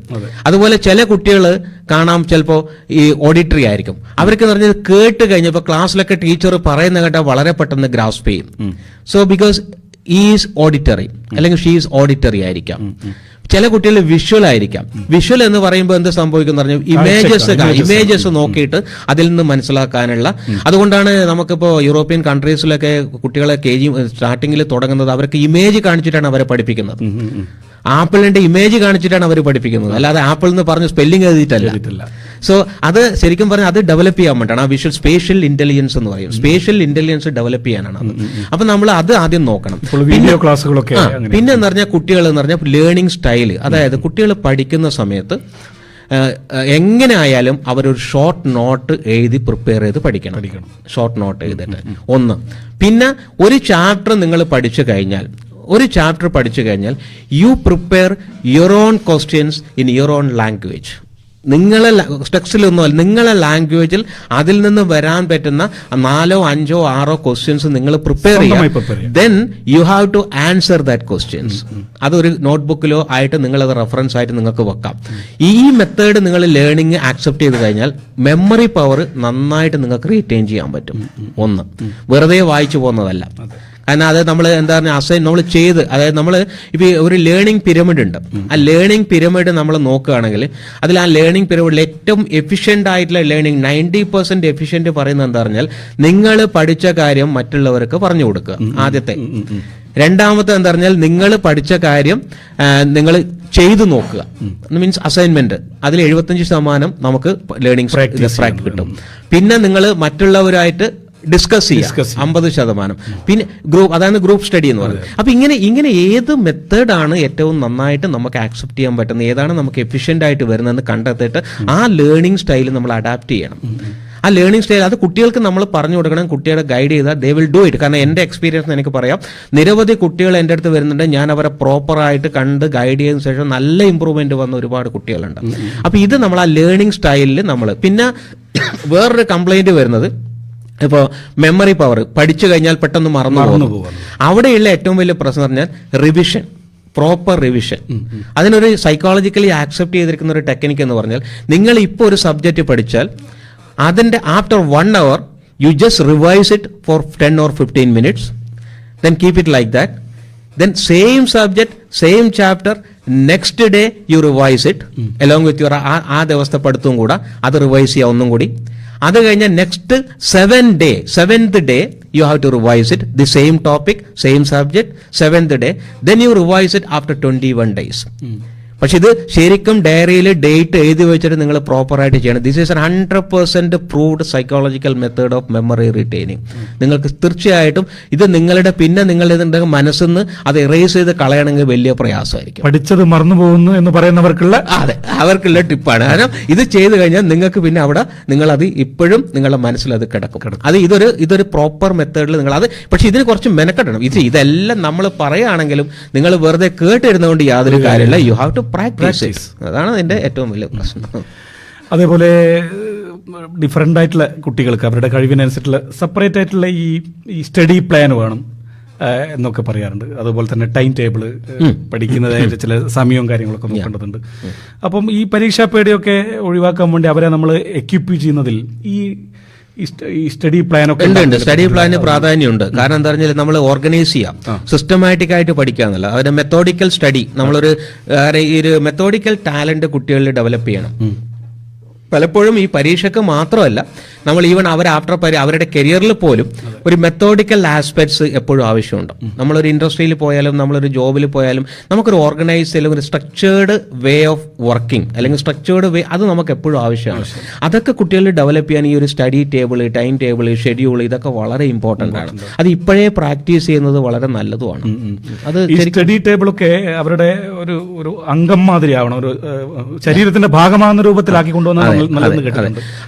അതുപോലെ ചില കുട്ടികൾ കാണാം ചിലപ്പോൾ ഈ ഓഡിറ്ററി ആയിരിക്കും, അവർക്ക് പറഞ്ഞത് കേട്ട് കഴിഞ്ഞപ്പോൾ ക്ലാസ്സിലൊക്കെ ടീച്ചർ പറയുന്ന കേട്ടാൽ വളരെ പെട്ടെന്ന് ഗ്രാസ്പ് ചെയ്യും. സോ ബിക്കോസ് ഈസ് ഓഡിറ്ററി അല്ലെങ്കിൽ ഷീ ഈസ് ഓഡിറ്ററി ആയിരിക്കാം. ചില കുട്ടികൾ വിഷ്വൽ ആയിരിക്കാം. വിഷ്വൽ എന്ന് പറയുമ്പോൾ എന്ത് സംഭവിക്കും പറഞ്ഞാൽ ഇമേജസ് നോക്കിയിട്ട് അതിൽ നിന്ന് മനസ്സിലാക്കാനുള്ള, അതുകൊണ്ടാണ് നമുക്കിപ്പോ യൂറോപ്യൻ കൺട്രീസിലൊക്കെ കുട്ടികളെ KG സ്റ്റാർട്ടിങ്ങിൽ തുടങ്ങുന്നത് അവർക്ക് ഇമേജ് കാണിച്ചിട്ടാണ് അവരെ പഠിപ്പിക്കുന്നത്. ആപ്പിളിന്റെ ഇമേജ് കാണിച്ചിട്ടാണ് അവർ പഠിപ്പിക്കുന്നത്, അല്ലാതെ ആപ്പിൾ എന്ന് പറഞ്ഞ് സ്പെല്ലിംഗ് എഴുതിയിട്ടല്ല. സോ അത് ശരിക്കും പറഞ്ഞാൽ അത് ഡെവലപ്പ് ചെയ്യാൻ വേണ്ടിയാണ് ആ വിഷ്വൽ സ്പേഷ്യൽ ഇന്റലിജൻസ് എന്ന് പറയും. സ്പേഷ്യൽ ഇന്റലിജൻസ് ഡെവലപ്പ് ചെയ്യാനാണ് അത്. അപ്പൊ നമ്മൾ അത് ആദ്യം നോക്കണം. വീഡിയോ ക്ലാസ്സുകളൊക്കെ പിന്നെ എന്ന് പറഞ്ഞാൽ കുട്ടികൾ എന്ന് പറഞ്ഞാൽ ലേണിംഗ് സ്റ്റൈല്, അതായത് കുട്ടികൾ പഠിക്കുന്ന സമയത്ത് എങ്ങനെ ആയാലും അവരൊരു ഷോർട്ട് നോട്ട് എഴുതി പ്രിപ്പയർ ചെയ്ത് പഠിക്കണം. ഷോർട്ട് നോട്ട് എഴുതിട്ട് ഒന്ന്. പിന്നെ ഒരു ചാപ്റ്റർ നിങ്ങൾ പഠിച്ചു കഴിഞ്ഞാൽ U prepare your own questions in your own language. നിങ്ങളെ ടെക്സ്റ്റിലൊന്നും അല്ല, നിങ്ങളെ ലാംഗ്വേജിൽ അതിൽ നിന്ന് വരാൻ പറ്റുന്ന 4, 5, 6 ക്വസ്റ്റ്യൻസ് നിങ്ങൾ പ്രിപ്പയർ ചെയ്യുക. Then you have to answer that questions. അതൊരു നോട്ട്ബുക്കിലോ ആയിട്ട് നിങ്ങളത് റെഫറൻസ് ആയിട്ട് നിങ്ങൾക്ക് വെക്കാം. ഈ മെത്തേഡ് നിങ്ങൾ ലേണിംഗ് ആക്സെപ്റ്റ് ചെയ്ത് കഴിഞ്ഞാൽ മെമ്മറി പവർ നന്നായിട്ട് നിങ്ങൾക്ക് റീറ്റെയിൻ ചെയ്യാൻ പറ്റും. ഒന്ന്, വെറുതെ വായിച്ചു പോകുന്നതല്ല. കാരണം അത് നമ്മൾ എന്താ പറഞ്ഞാൽ നമ്മൾ ചെയ്ത്, അതായത് നമ്മൾ ഇപ്പൊ ഒരു ലേണിംഗ് പിരമിഡ് ഉണ്ട്. ആ ലേണിംഗ് പിരമിഡ് നമ്മൾ നോക്കുകയാണെങ്കിൽ അതിൽ ആ ലേണിംഗ് പിരമിഡിൽ ഏറ്റവും എഫിഷ്യന്റ് ആയിട്ടുള്ള ലേണിംഗ് 90% എഫിഷ്യന്റ് പറയുന്നത് എന്താ പറഞ്ഞാൽ നിങ്ങൾ പഠിച്ച കാര്യം മറ്റുള്ളവർക്ക് പറഞ്ഞു കൊടുക്കുക, ആദ്യത്തെ. രണ്ടാമത്തെ എന്താ പറഞ്ഞാൽ നിങ്ങൾ പഠിച്ച കാര്യം നിങ്ങൾ ചെയ്തു നോക്കുക, മീൻസ് അസൈൻമെന്റ്. അതിൽ 75% നമുക്ക് ലേണിംഗ് പ്രാക്ടീസ് കിട്ടും. പിന്നെ നിങ്ങൾ മറ്റുള്ളവരായിട്ട് ഡിസ്കസ് ചെയ്യാം 50%. പിന്നെ അതാണ് ഗ്രൂപ്പ് സ്റ്റഡി എന്ന് പറയുന്നത്. അപ്പൊ ഇങ്ങനെ ഏത് മെത്തേഡാണ് ഏറ്റവും നന്നായിട്ട് നമുക്ക് ആക്സെപ്റ്റ് ചെയ്യാൻ പറ്റുന്നത്, ഏതാണ് നമുക്ക് എഫിഷ്യന്റ് ആയിട്ട് വരുന്നതെന്ന് കണ്ടെത്തിയിട്ട് ആ ലേണിംഗ് സ്റ്റൈൽ നമ്മൾ അഡാപ്റ്റ് ചെയ്യണം. ആ ലേണിംഗ് സ്റ്റൈൽ അത് കുട്ടികൾക്ക് നമ്മൾ പറഞ്ഞു കൊടുക്കണം. കുട്ടികളെ ഗൈഡ് ചെയ്താൽ ദേ വിൽ ഡു ഇറ്റ്. കാരണം എൻ്റെ എക്സ്പീരിയൻസ് എനിക്ക് പറയാം, നിരവധി കുട്ടികൾ എൻ്റെ അടുത്ത് വരുന്നുണ്ട്. ഞാൻ അവരെ പ്രോപ്പറായിട്ട് കണ്ട് ഗൈഡ് ചെയ്തതിനു ശേഷം നല്ല ഇമ്പ്രൂവ്മെന്റ് വന്ന ഒരുപാട് കുട്ടികളുണ്ട്. അപ്പൊ ഇത് നമ്മൾ ആ ലേണിംഗ് സ്റ്റൈലിൽ നമ്മൾ. പിന്നെ വേറൊരു കംപ്ലൈന്റ് വരുന്നത്, ഇപ്പോൾ മെമ്മറി പവർ പഠിച്ചു കഴിഞ്ഞാൽ പെട്ടെന്ന് മറന്നു പോകും. അവിടെയുള്ള ഏറ്റവും വലിയ പ്രശ്നം പറഞ്ഞാൽ റിവിഷൻ, പ്രോപ്പർ റിവിഷൻ. അതിനൊരു സൈക്കോളജിക്കലി ആക്സെപ്റ്റ് ചെയ്തിരിക്കുന്ന ഒരു ടെക്നിക്ക് എന്ന് പറഞ്ഞാൽ, നിങ്ങൾ ഇപ്പോൾ ഒരു സബ്ജക്റ്റ് പഠിച്ചാൽ അതിന്റെ after 1 hour you just revise it for 10 or 15 minutes, then keep it like that. Then same subject, same chapter, next day you revise it along with your ആ ദിവസത്തെ പഠിത്തവും കൂടെ അത് റിവൈസ് ചെയ്യാം ഒന്നും കൂടി. അത് കഴിഞ്ഞാൽ next 7th day you have to revise it, the same topic, same subject, 7th day. Then you revise it after 21 days. പക്ഷെ ഇത് ശരിക്കും ഡയറിയിൽ ഡേറ്റ് എഴുതി വെച്ചിട്ട് നിങ്ങൾ പ്രോപ്പറായിട്ട് ചെയ്യണം. This is 100% proved psychological method of memory retaining. നിങ്ങൾക്ക് തീർച്ചയായിട്ടും ഇത് നിങ്ങളുടെ നിങ്ങളുടെ മനസ്സിൽ നിന്ന് അത് എറേസ് ചെയ്ത് കളയണമെങ്കിൽ വലിയ പ്രയാസമായിരിക്കും. പഠിച്ചത് മറന്നു പോകുന്നു എന്ന് പറയുന്നവർക്കുള്ള അവർക്കുള്ള ടിപ്പാണ്. കാരണം ഇത് ചെയ്ത് കഴിഞ്ഞാൽ നിങ്ങൾക്ക് പിന്നെ അവിടെ നിങ്ങളത് ഇപ്പോഴും നിങ്ങളുടെ മനസ്സിൽ അത് കിടക്കും. അത് ഇതൊരു പ്രോപ്പർ മെത്തേഡിൽ നിങ്ങൾ അത്. പക്ഷെ ഇതിന് കുറച്ച് മെനക്കെടണം. ഇതെല്ലാം നമ്മൾ പറയുകയാണെങ്കിലും നിങ്ങൾ വെറുതെ കേട്ടിരുന്നുകൊണ്ട് യാതൊരു കാര്യമില്ല. You have to practise. അതാണ് അതിന്റെ ഏറ്റവും വലിയ പ്രശ്നം. അതേപോലെ ഡിഫറെന്റ് ആയിട്ടുള്ള കുട്ടികൾക്ക് അവരുടെ കഴിവിനനുസരിച്ചുള്ള സെപ്പറേറ്റ് ആയിട്ടുള്ള ഈ സ്റ്റഡി പ്ലാൻ വേണം എന്നൊക്കെ പറയാറുണ്ട്. അതുപോലെ തന്നെ ടൈം ടേബിൾ, പഠിക്കുന്നതായിട്ട് ചില സമയവും കാര്യങ്ങളൊക്കെ നോക്കേണ്ടതുണ്ട്. അപ്പം ഈ പരീക്ഷാ പേടിയൊക്കെ ഒഴിവാക്കാൻ വേണ്ടി അവരെ നമ്മൾ എക്യുപ്പ് ചെയ്യുന്നതിൽ ഈ സ്റ്റഡി പ്ലാൻ ഒക്കെ ഉണ്ട്. സ്റ്റഡി പ്ലാന് പ്രാധാന്യമുണ്ട്. കാരണം എന്താ പറഞ്ഞാൽ നമ്മൾ ഓർഗനൈസ് ചെയ്യാം, സിസ്റ്റമാറ്റിക് ആയിട്ട് പഠിക്കാന്നല്ല. അതിന്റെ മെത്തോഡിക്കൽ സ്റ്റഡി, നമ്മളൊരു മെത്തോഡിക്കൽ ടാലന്റ് കുട്ടികളിൽ ഡെവലപ്പ് ചെയ്യണം. പലപ്പോഴും ഈ പരീക്ഷയ്ക്ക് മാത്രമല്ല, നമ്മൾ ഈവൻ അവരുടെ കരിയറിൽ പോലും ഒരു മെത്തോഡിക്കൽ ആസ്പെക്ട്സ് എപ്പോഴും ആവശ്യമുണ്ട്. നമ്മളൊരു ഇൻഡസ്ട്രിയിൽ പോയാലും നമ്മളൊരു ജോബിൽ പോയാലും നമുക്കൊരു ഓർഗനൈസ് അല്ലെങ്കിൽ ഒരു സ്ട്രക്ചേർഡ് വേ ഓഫ് വർക്കിംഗ് അല്ലെങ്കിൽ സ്ട്രക്ചേർഡ് വേ അത് നമുക്ക് എപ്പോഴും ആവശ്യമാണ്. അതൊക്കെ കുട്ടികളിൽ ഡെവലപ്പ് ചെയ്യാൻ ഈ ഒരു study table, time table, schedule ഇതൊക്കെ വളരെ ഇമ്പോർട്ടൻ്റ് ആണ്. അത് ഇപ്പോഴേ പ്രാക്ടീസ് ചെയ്യുന്നത് വളരെ നല്ലതുമാണ്. അത് സ്റ്റഡി ടേബിളൊക്കെ അവരുടെ ഒരു അംഗം മാതിരി ആവണം, ഒരു ശരീരത്തിന്റെ ഭാഗമാകുന്ന രൂപത്തിലാക്കി കൊണ്ടുവന്നാൽ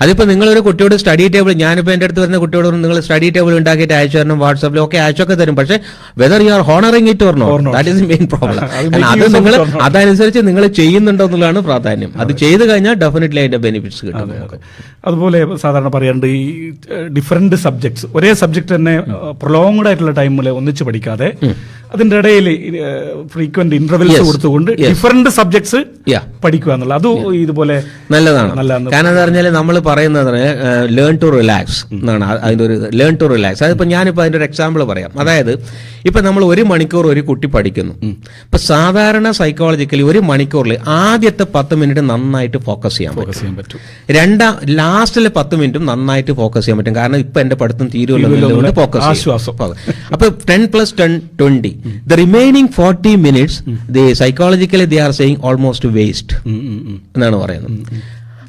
അതിപ്പോ നിങ്ങളൊരു കുട്ടിയോട് സ്റ്റഡി ടേബിൾ, ഞാനിപ്പോ എന്റെ അടുത്ത് വരുന്ന കുട്ടിയോട് നിങ്ങൾ സ്റ്റഡി ടേബിൾ ഉണ്ടാക്കിയിട്ട് അയച്ചു തരണം, വാട്സാപ്പിൽ ഒക്കെ അയച്ചൊക്കെ തരും. പക്ഷേ whether you are honouring it or not, that is the main problem. അത് നിങ്ങൾ അതനുസരിച്ച് നിങ്ങൾ ചെയ്യുന്നുണ്ടോ എന്നുള്ളതാണ് പ്രാധാന്യം. അത് ചെയ്തു കഴിഞ്ഞാൽ ഡെഫിനറ്റ്ലി അതിന്റെ ബെനിഫിറ്റ്സ് കിട്ടും. അതുപോലെ സാധാരണ പറയാറുണ്ട്, ഈ ഡിഫറെന്റ് സബ്ജക്ട്സ് ഒരേ സബ്ജക്ട് തന്നെ പ്രൊലോങ്ഡ് ആയിട്ടുള്ള ടൈമിൽ ഒന്നിച്ച് പഠിക്കാതെ അതിന്റെ ഇടയിൽ ഫ്രീക്വന്റ് ഇന്റർവെൽസ് കൊടുത്തുകൊണ്ട് ഡിഫറെന്റ് സബ്ജക്ട്സ് പഠിക്കുക എന്നുള്ളത് അതും ഇതുപോലെ നല്ലതാണ്. കാരണം എന്താ പറഞ്ഞാൽ നമ്മൾ പറയുന്നത് ലേൺ ടു റിലാക്സ് എന്നാണ്. അതിന്റെ ഒരു ലേൺ ടു റിലാക്സ്. അതിപ്പോ ഞാനിപ്പോ അതിന്റെ ഒരു എക്സാമ്പിൾ പറയാം. അതായത് ഇപ്പൊ നമ്മൾ 1 മണിക്കൂർ ഒരു കുട്ടി പഠിക്കുന്നു. ഇപ്പൊ സാധാരണ സൈക്കോളജിക്കലി 1 മണിക്കൂറിൽ ആദ്യത്തെ 10 മിനിറ്റ് നന്നായിട്ട് ഫോക്കസ് ചെയ്യാൻ പറ്റും. ലാസ്റ്റിലെ 10 മിനിറ്റും നന്നായിട്ട് ഫോക്കസ് ചെയ്യാൻ പറ്റും. കാരണം ഇപ്പൊ എന്റെ പഠിത്തം തീരുമല്ലോ ഫോക്കസ്. അപ്പൊ 10 + 10 20. The remaining 40 minutes, psychologically they are saying almost waste എന്നാണ് പറയുന്നത്.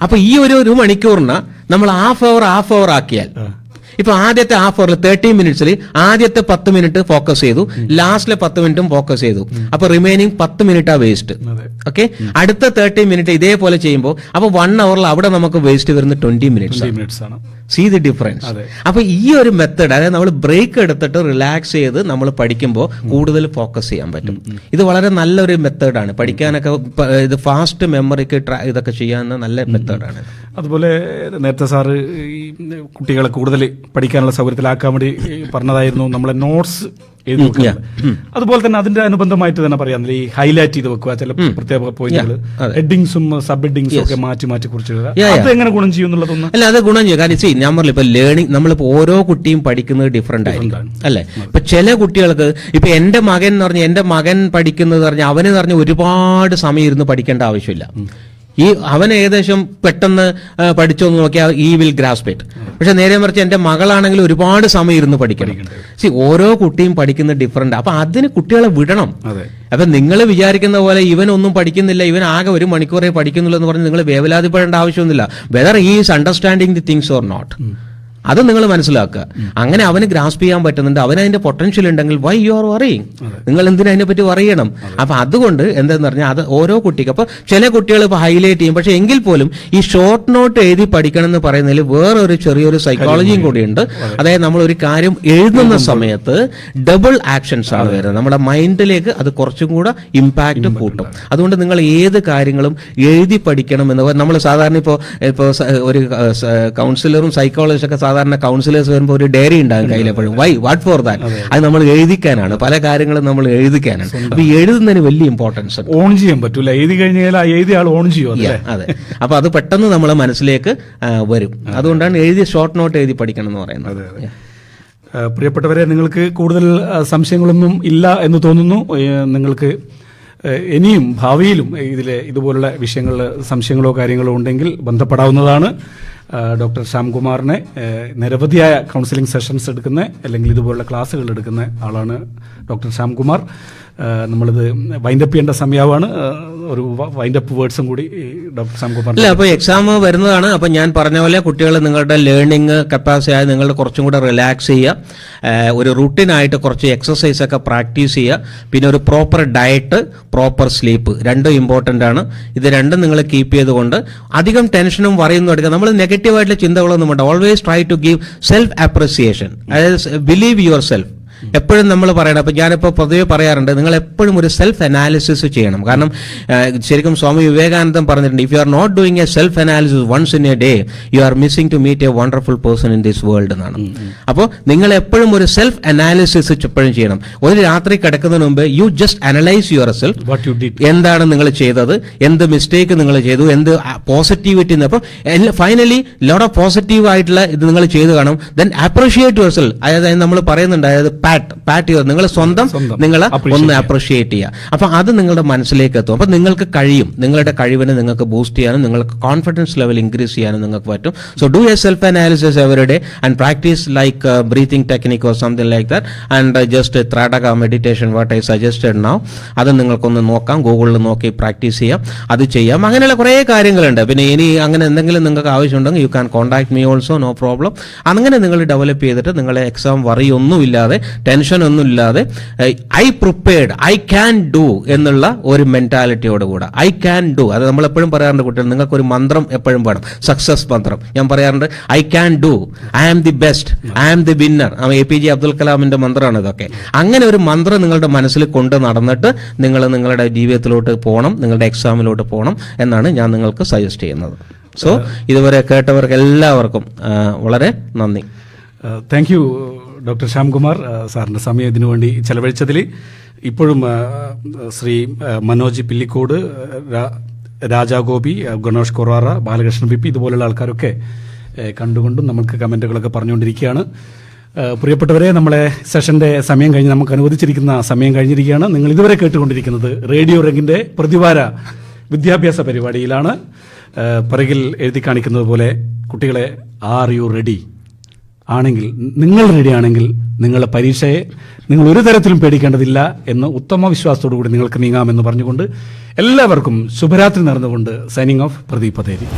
അപ്പൊ ഈ ഒരു മണിക്കൂറിന് നമ്മൾ ഹാഫ് അവർ ആക്കിയാൽ, ഇപ്പൊ ആദ്യത്തെ ഹാഫ് അവറിൽ 30 മിനിറ്റ്സിൽ ആദ്യത്തെ 10 മിനിറ്റ് ഫോക്കസ് ചെയ്തു, ലാസ്റ്റിലെ 10 മിനിറ്റും ഫോക്കസ് ചെയ്തു. അപ്പൊ റിമൈനിങ് 10 മിനിറ്റാ വേസ്റ്റ്. ഓക്കെ, അടുത്ത 30 മിനിറ്റ് ഇതേപോലെ ചെയ്യുമ്പോൾ അപ്പൊ 1 അവറിൽ അവിടെ നമുക്ക് വേസ്റ്റ് വരുന്ന 20 മിനിറ്റ്സ് ആണ്. See the difference. അപ്പൊ ഈ ഒരു മെത്തേഡ്, അതായത് നമ്മൾ ബ്രേക്ക് എടുത്തിട്ട് റിലാക്സ് ചെയ്ത് നമ്മൾ പഠിക്കുമ്പോൾ കൂടുതൽ ഫോക്കസ് ചെയ്യാൻ പറ്റും. ഇത് വളരെ നല്ലൊരു മെത്തേഡാണ് പഠിക്കാനൊക്കെ. ഇത് ഫാസ്റ്റ് മെമ്മറിക്ക് ഇതൊക്കെ ചെയ്യാവുന്ന നല്ല മെത്തേഡാണ്. അതുപോലെ നേരത്തെ സാറ് ഈ കുട്ടികളെ കൂടുതൽ പഠിക്കാനുള്ള സൗകര്യത്തിലാക്കാൻ വേണ്ടി പറഞ്ഞതായിരുന്നു നമ്മളെ നോട്ട്സ് എഴുതി വെക്കുക. അതുപോലെ തന്നെ അതിന്റെ അനുബന്ധമായിട്ട് തന്നെ പറയാം, ഈ ഹൈലൈറ്റ് ചെയ്ത് വെക്കുക ചില പ്രത്യേക പോയിന്റുകൾ, ഹെഡിങ്സും സബ് ഹെഡിങ്സും ഒക്കെ മാറ്റി മാറ്റി കുറിച്ചിടുക. അത് എങ്ങനെ ഗുണം ചെയ്യും എന്നുള്ളതൊന്നും അല്ല, അത് ഗുണം ചെയ്യും. കാരണം ഞാൻ പറഞ്ഞില്ല, ഇപ്പൊ ലേണിംഗ് നമ്മളിപ്പോ ഓരോ കുട്ടിയും പഠിക്കുന്നത് ഡിഫറെന്റ് ആയിരിക്കും അല്ലെ. ഇപ്പൊ ചില കുട്ടികൾക്ക്, ഇപ്പൊ എന്റെ മകൻ എന്ന് പറഞ്ഞാൽ, എന്റെ മകൻ പഠിക്കുന്നത് പറഞ്ഞാൽ അവന് പറഞ്ഞ ഒരുപാട് സമയം ഇരുന്ന് പഠിക്കേണ്ട ആവശ്യമില്ല. അവൻ ഏകദേശം പെട്ടെന്ന് പഠിച്ചോന്ന് നോക്കിയാൽ ഈ വിൽ ഗ്രാസ്പ് ഇറ്റ്. പക്ഷെ നേരെ മറിച്ച് എന്റെ മകളാണെങ്കിൽ ഒരുപാട് സമയം ഇരുന്ന് പഠിക്കണം. ഓരോ കുട്ടിയും പഠിക്കുന്ന ഡിഫറെന്റ്. അപ്പൊ അതിന് കുട്ടികളെ വിടണം. അപ്പൊ നിങ്ങൾ വിചാരിക്കുന്ന പോലെ ഇവൻ ഒന്നും പഠിക്കുന്നില്ല, ഇവൻ ആകെ 1 മണിക്കൂറേ പഠിക്കുന്നുള്ളൂ എന്ന് പറഞ്ഞ് നിങ്ങൾ വേവലാതിപ്പെടേണ്ട ആവശ്യമൊന്നുമില്ല. Whether he is understanding the things or not, അത് നിങ്ങൾ മനസ്സിലാക്കുക. അങ്ങനെ അവന് ഗ്രാസ്പ് ചെയ്യാൻ പറ്റുന്നുണ്ട്, അവന് അതിന്റെ പൊട്ടൻഷ്യൽ ഉണ്ടെങ്കിൽ വൈ യു ആർ വറിയിങ്, നിങ്ങൾ എന്തിനാ അതിനെപ്പറ്റി പറയണം. അപ്പൊ അതുകൊണ്ട് എന്താന്ന് പറഞ്ഞാൽ അത് ഓരോ കുട്ടിക്ക്, അപ്പൊ ചില കുട്ടികൾ ഇപ്പൊ ഹൈലൈറ്റ് ചെയ്യും. പക്ഷെ എങ്കിൽ പോലും ഈ ഷോർട്ട് നോട്ട് എഴുതി പഠിക്കണം എന്ന് പറയുന്നതിൽ വേറൊരു ചെറിയൊരു സൈക്കോളജിയും കൂടിയുണ്ട്. അതായത് നമ്മൾ ഒരു കാര്യം എഴുതുന്ന സമയത്ത് ഡബിൾ ആക്ഷൻസ് ആണ് വരുന്നത്. നമ്മുടെ മൈൻഡിലേക്ക് അത് കുറച്ചും കൂടെ ഇമ്പാക്ട് കൂട്ടും. അതുകൊണ്ട് നിങ്ങൾ ഏത് കാര്യങ്ങളും എഴുതി പഠിക്കണം എന്ന് നമ്മൾ സാധാരണ ഇപ്പോ ഒരു കൗൺസിലറും സൈക്കോളജിസ്റ്റൊക്കെ സാധാരണ കൗൺസിലേഴ്സ് വരുമ്പോൾ ഒരു ഡയറി ഉണ്ടാകും കയ്യിലെപ്പോഴും. വൈ വാട്ട് ഫോർ ദാറ്റ്, അത് നമ്മൾ എഴുതിക്കാനാണ്. പല കാര്യങ്ങളും നമ്മൾ എഴുതിക്കാനാണ്. അപ്പൊ എഴുതുന്നതിന് വലിയ ഇമ്പോർട്ടൻസ് ഓൺ ചെയ്യാൻ പറ്റൂല. എഴുതി കഴിഞ്ഞാൽ എഴുതിയ ആൾ ഓൺ ചെയ്യും. അതെ, അപ്പൊ അത് പെട്ടെന്ന് നമ്മളെ മനസ്സിലേക്ക് വരും. അതുകൊണ്ടാണ് എഴുതി ഷോർട്ട് നോട്ട് എഴുതി പഠിക്കണം എന്ന് പറയുന്നത്. പ്രിയപ്പെട്ടവരെ, നിങ്ങൾക്ക് കൂടുതൽ സംശയങ്ങളൊന്നും ഇല്ല എന്ന് തോന്നുന്നു. നിങ്ങൾക്ക് ഇനിയും ഭാവിയിലും ഇതുപോലുള്ള വിഷയങ്ങളിൽ സംശയങ്ങളോ കാര്യങ്ങളോ ഉണ്ടെങ്കിൽ ബന്ധപ്പെടാവുന്നതാണ്. ഡോക്ടർ ശ്യാംകുമാറിനെ നിരവധിയായ കൗൺസിലിംഗ് സെഷൻസ് എടുക്കുന്ന, അല്ലെങ്കിൽ ഇതുപോലുള്ള ക്ലാസ്സുകൾ എടുക്കുന്ന ആളാണ് ഡോക്ടർ ശ്യാംകുമാർ. നമ്മളിത് വൈൻഡപ്പ് ചെയ്യേണ്ട സമയമാണ്. ഒരു വൈൻഡപ്പ് വേർഡ്സും കൂടി ഡോക്ടർ ശ്യാംകുമാർ. അല്ല, അപ്പൊ എക്സാം വരുന്നതാണ്. അപ്പൊ ഞാൻ പറഞ്ഞ പോലെ കുട്ടികൾ നിങ്ങളുടെ ലേണിംഗ് കപ്പാസിറ്റി ആയി നിങ്ങൾ കുറച്ചും കൂടെ റിലാക്സ് ചെയ്യുക, ഒരു റൂട്ടീനായിട്ട് കുറച്ച് എക്സസൈസ് ഒക്കെ പ്രാക്ടീസ് ചെയ്യുക, പിന്നെ ഒരു പ്രോപ്പർ ഡയറ്റ്, പ്രോപ്പർ സ്ലീപ്പ്, രണ്ടും ഇമ്പോർട്ടന്റ് ആണ്. ഇത് രണ്ടും നിങ്ങൾ കീപ്പ് ചെയ്തുകൊണ്ട് അധികം ടെൻഷനും വറിയൊന്നും എടുക്കുക. നമ്മൾ നെഗറ്റീവായിട്ടുള്ള ചിന്തകളൊന്നും വേണ്ട. Always try to give self appreciation, അതായത് ബിലീവ് യുവർ സെൽഫ്. എപ്പോഴും നമ്മൾ പറയണം. അപ്പൊ ഞാനിപ്പോൾ പൊതുവെ പറയാറുണ്ട്, നിങ്ങൾ എപ്പോഴും ഒരു സെൽഫ് അനാലിസിസ് ചെയ്യണം. കാരണം ശരിക്കും സ്വാമി വിവേകാനന്ദൻ പറഞ്ഞിട്ടുണ്ട്, if you are not doing a self analysis once in a day, you are missing to meet a wonderful person in this world എന്നാണ്. അപ്പോൾ നിങ്ങൾ എപ്പോഴും ഒരു സെൽഫ് അനാലിസിസ് എപ്പോഴും ചെയ്യണം. ഒരു രാത്രി കിടക്കുന്നതിന് മുമ്പ് you just analyse your self. എന്താണ് നിങ്ങൾ ചെയ്തത്, എന്ത് മിസ്റ്റേക്ക് നിങ്ങൾ ചെയ്തു, എന്ത് പോസിറ്റിവിറ്റി. അപ്പോൾ ഫൈനലി ലോട്ട് ഓഫ് പോസിറ്റീവ് ആയിട്ടുള്ള ഇത് നിങ്ങൾ ചെയ്തു കാണും. Then appreciate your self. അതായത് നമ്മൾ പറയുന്നുണ്ട്, അതായത് പാറ്റ് ചെയ്യുക, നിങ്ങൾ സ്വന്തം നിങ്ങൾ ഒന്ന് അപ്രിഷിയേറ്റ് ചെയ്യുക. അപ്പൊ അത് നിങ്ങളുടെ മനസ്സിലേക്ക് എത്തും. അപ്പൊ നിങ്ങൾക്ക് കഴിയും, നിങ്ങളുടെ കഴിവിനെ നിങ്ങൾക്ക് ബൂസ്റ്റ് ചെയ്യാനും നിങ്ങൾക്ക് കോൺഫിഡൻസ് ലെവൽ ഇൻക്രീസ് ചെയ്യാനും നിങ്ങൾക്ക് പറ്റും. So do a self analysis every day and practise like breathing technique or something like that and just ത്രാടക meditation what I suggested now, അത് നിങ്ങൾക്കൊന്ന് നോക്കാം, ഗൂഗിളിൽ നോക്കി പ്രാക്ടീസ് ചെയ്യാം, അത് ചെയ്യാം. അങ്ങനെയുള്ള കുറേ കാര്യങ്ങളുണ്ട്. പിന്നെ ഇനി അങ്ങനെ എന്തെങ്കിലും നിങ്ങൾക്ക് ആവശ്യമുണ്ടെങ്കിൽ you can contact me also, no problem. അങ്ങനെ നിങ്ങൾ ഡെവലപ്പ് ചെയ്തിട്ട് നിങ്ങളെ എക്സാം വറിയൊന്നുമില്ലാതെ, ടെൻഷൻ ഒന്നുമില്ലാതെ, I prepared, I can do എന്നുള്ള ഒരു മെന്റാലിറ്റിയോടുകൂടെ, ഐ ക്യാൻ ഡു. അത് നമ്മൾ എപ്പോഴും പറയാറുണ്ട് കുട്ടികൾ, നിങ്ങൾക്കൊരു മന്ത്രം എപ്പോഴും വേണം, സക്സസ് മന്ത്രം. ഞാൻ പറയാറുണ്ട്, I can do, I am the best, I am the winner. APJ Abdul കലാമിന്റെ മന്ത്രമാണ് ഇതൊക്കെ. അങ്ങനെ ഒരു മന്ത്രം നിങ്ങളുടെ മനസ്സിൽ കൊണ്ട് നടന്നിട്ട് നിങ്ങൾ നിങ്ങളുടെ ജീവിതത്തിലോട്ട് പോകണം, നിങ്ങളുടെ എക്സാമിലോട്ട് പോകണം എന്നാണ് ഞാൻ നിങ്ങൾക്ക് സജസ്റ്റ് ചെയ്യുന്നത്. സോ ഇതുവരെ കേട്ടവർക്ക് എല്ലാവർക്കും വളരെ നന്ദി. താങ്ക് യു ഡോക്ടർ ശ്യാംകുമാർ, സാറിൻ്റെ സമയം ഇതിനു വേണ്ടി ചെലവഴിച്ചതിൽ. ഇപ്പോഴും ശ്രീ മനോജ് പില്ലിക്കോട്, രാജാഗോപി, ഗണേഷ് കൊറാറ, ബാലകൃഷ്ണൻ പി ഇതുപോലുള്ള ആൾക്കാരൊക്കെ കണ്ടുകൊണ്ടും നമുക്ക് കമൻറ്റുകളൊക്കെ പറഞ്ഞുകൊണ്ടിരിക്കുകയാണ്. പ്രിയപ്പെട്ടവരെ, നമ്മളെ സെഷന്റെ സമയം കഴിഞ്ഞ് നമുക്ക് അനുവദിച്ചിരിക്കുന്ന സമയം കഴിഞ്ഞിരിക്കുകയാണ്. നിങ്ങൾ ഇതുവരെ കേട്ടുകൊണ്ടിരിക്കുന്നത് റേഡിയോ റെഗിന്റെ പ്രതിവാര വിദ്യാഭ്യാസ പരിപാടിയിലാണ്. പിറകിൽ എഴുതി കാണിക്കുന്നത് പോലെ കുട്ടികളെ, ആർ യു റെഡി ആണെങ്കിൽ, നിങ്ങൾ റെഡിയാണെങ്കിൽ നിങ്ങളുടെ പരീക്ഷയെ നിങ്ങൾ ഒരു തരത്തിലും പേടിക്കേണ്ടതില്ല എന്ന് ഉത്തമ വിശ്വാസത്തോടു കൂടി നിങ്ങൾക്ക് നീങ്ങാമെന്ന് പറഞ്ഞുകൊണ്ട് എല്ലാവർക്കും ശുഭരാത്രി നേർന്നുകൊണ്ട് സൈനിങ് ഓഫ് പ്രദീപ് പതേരി.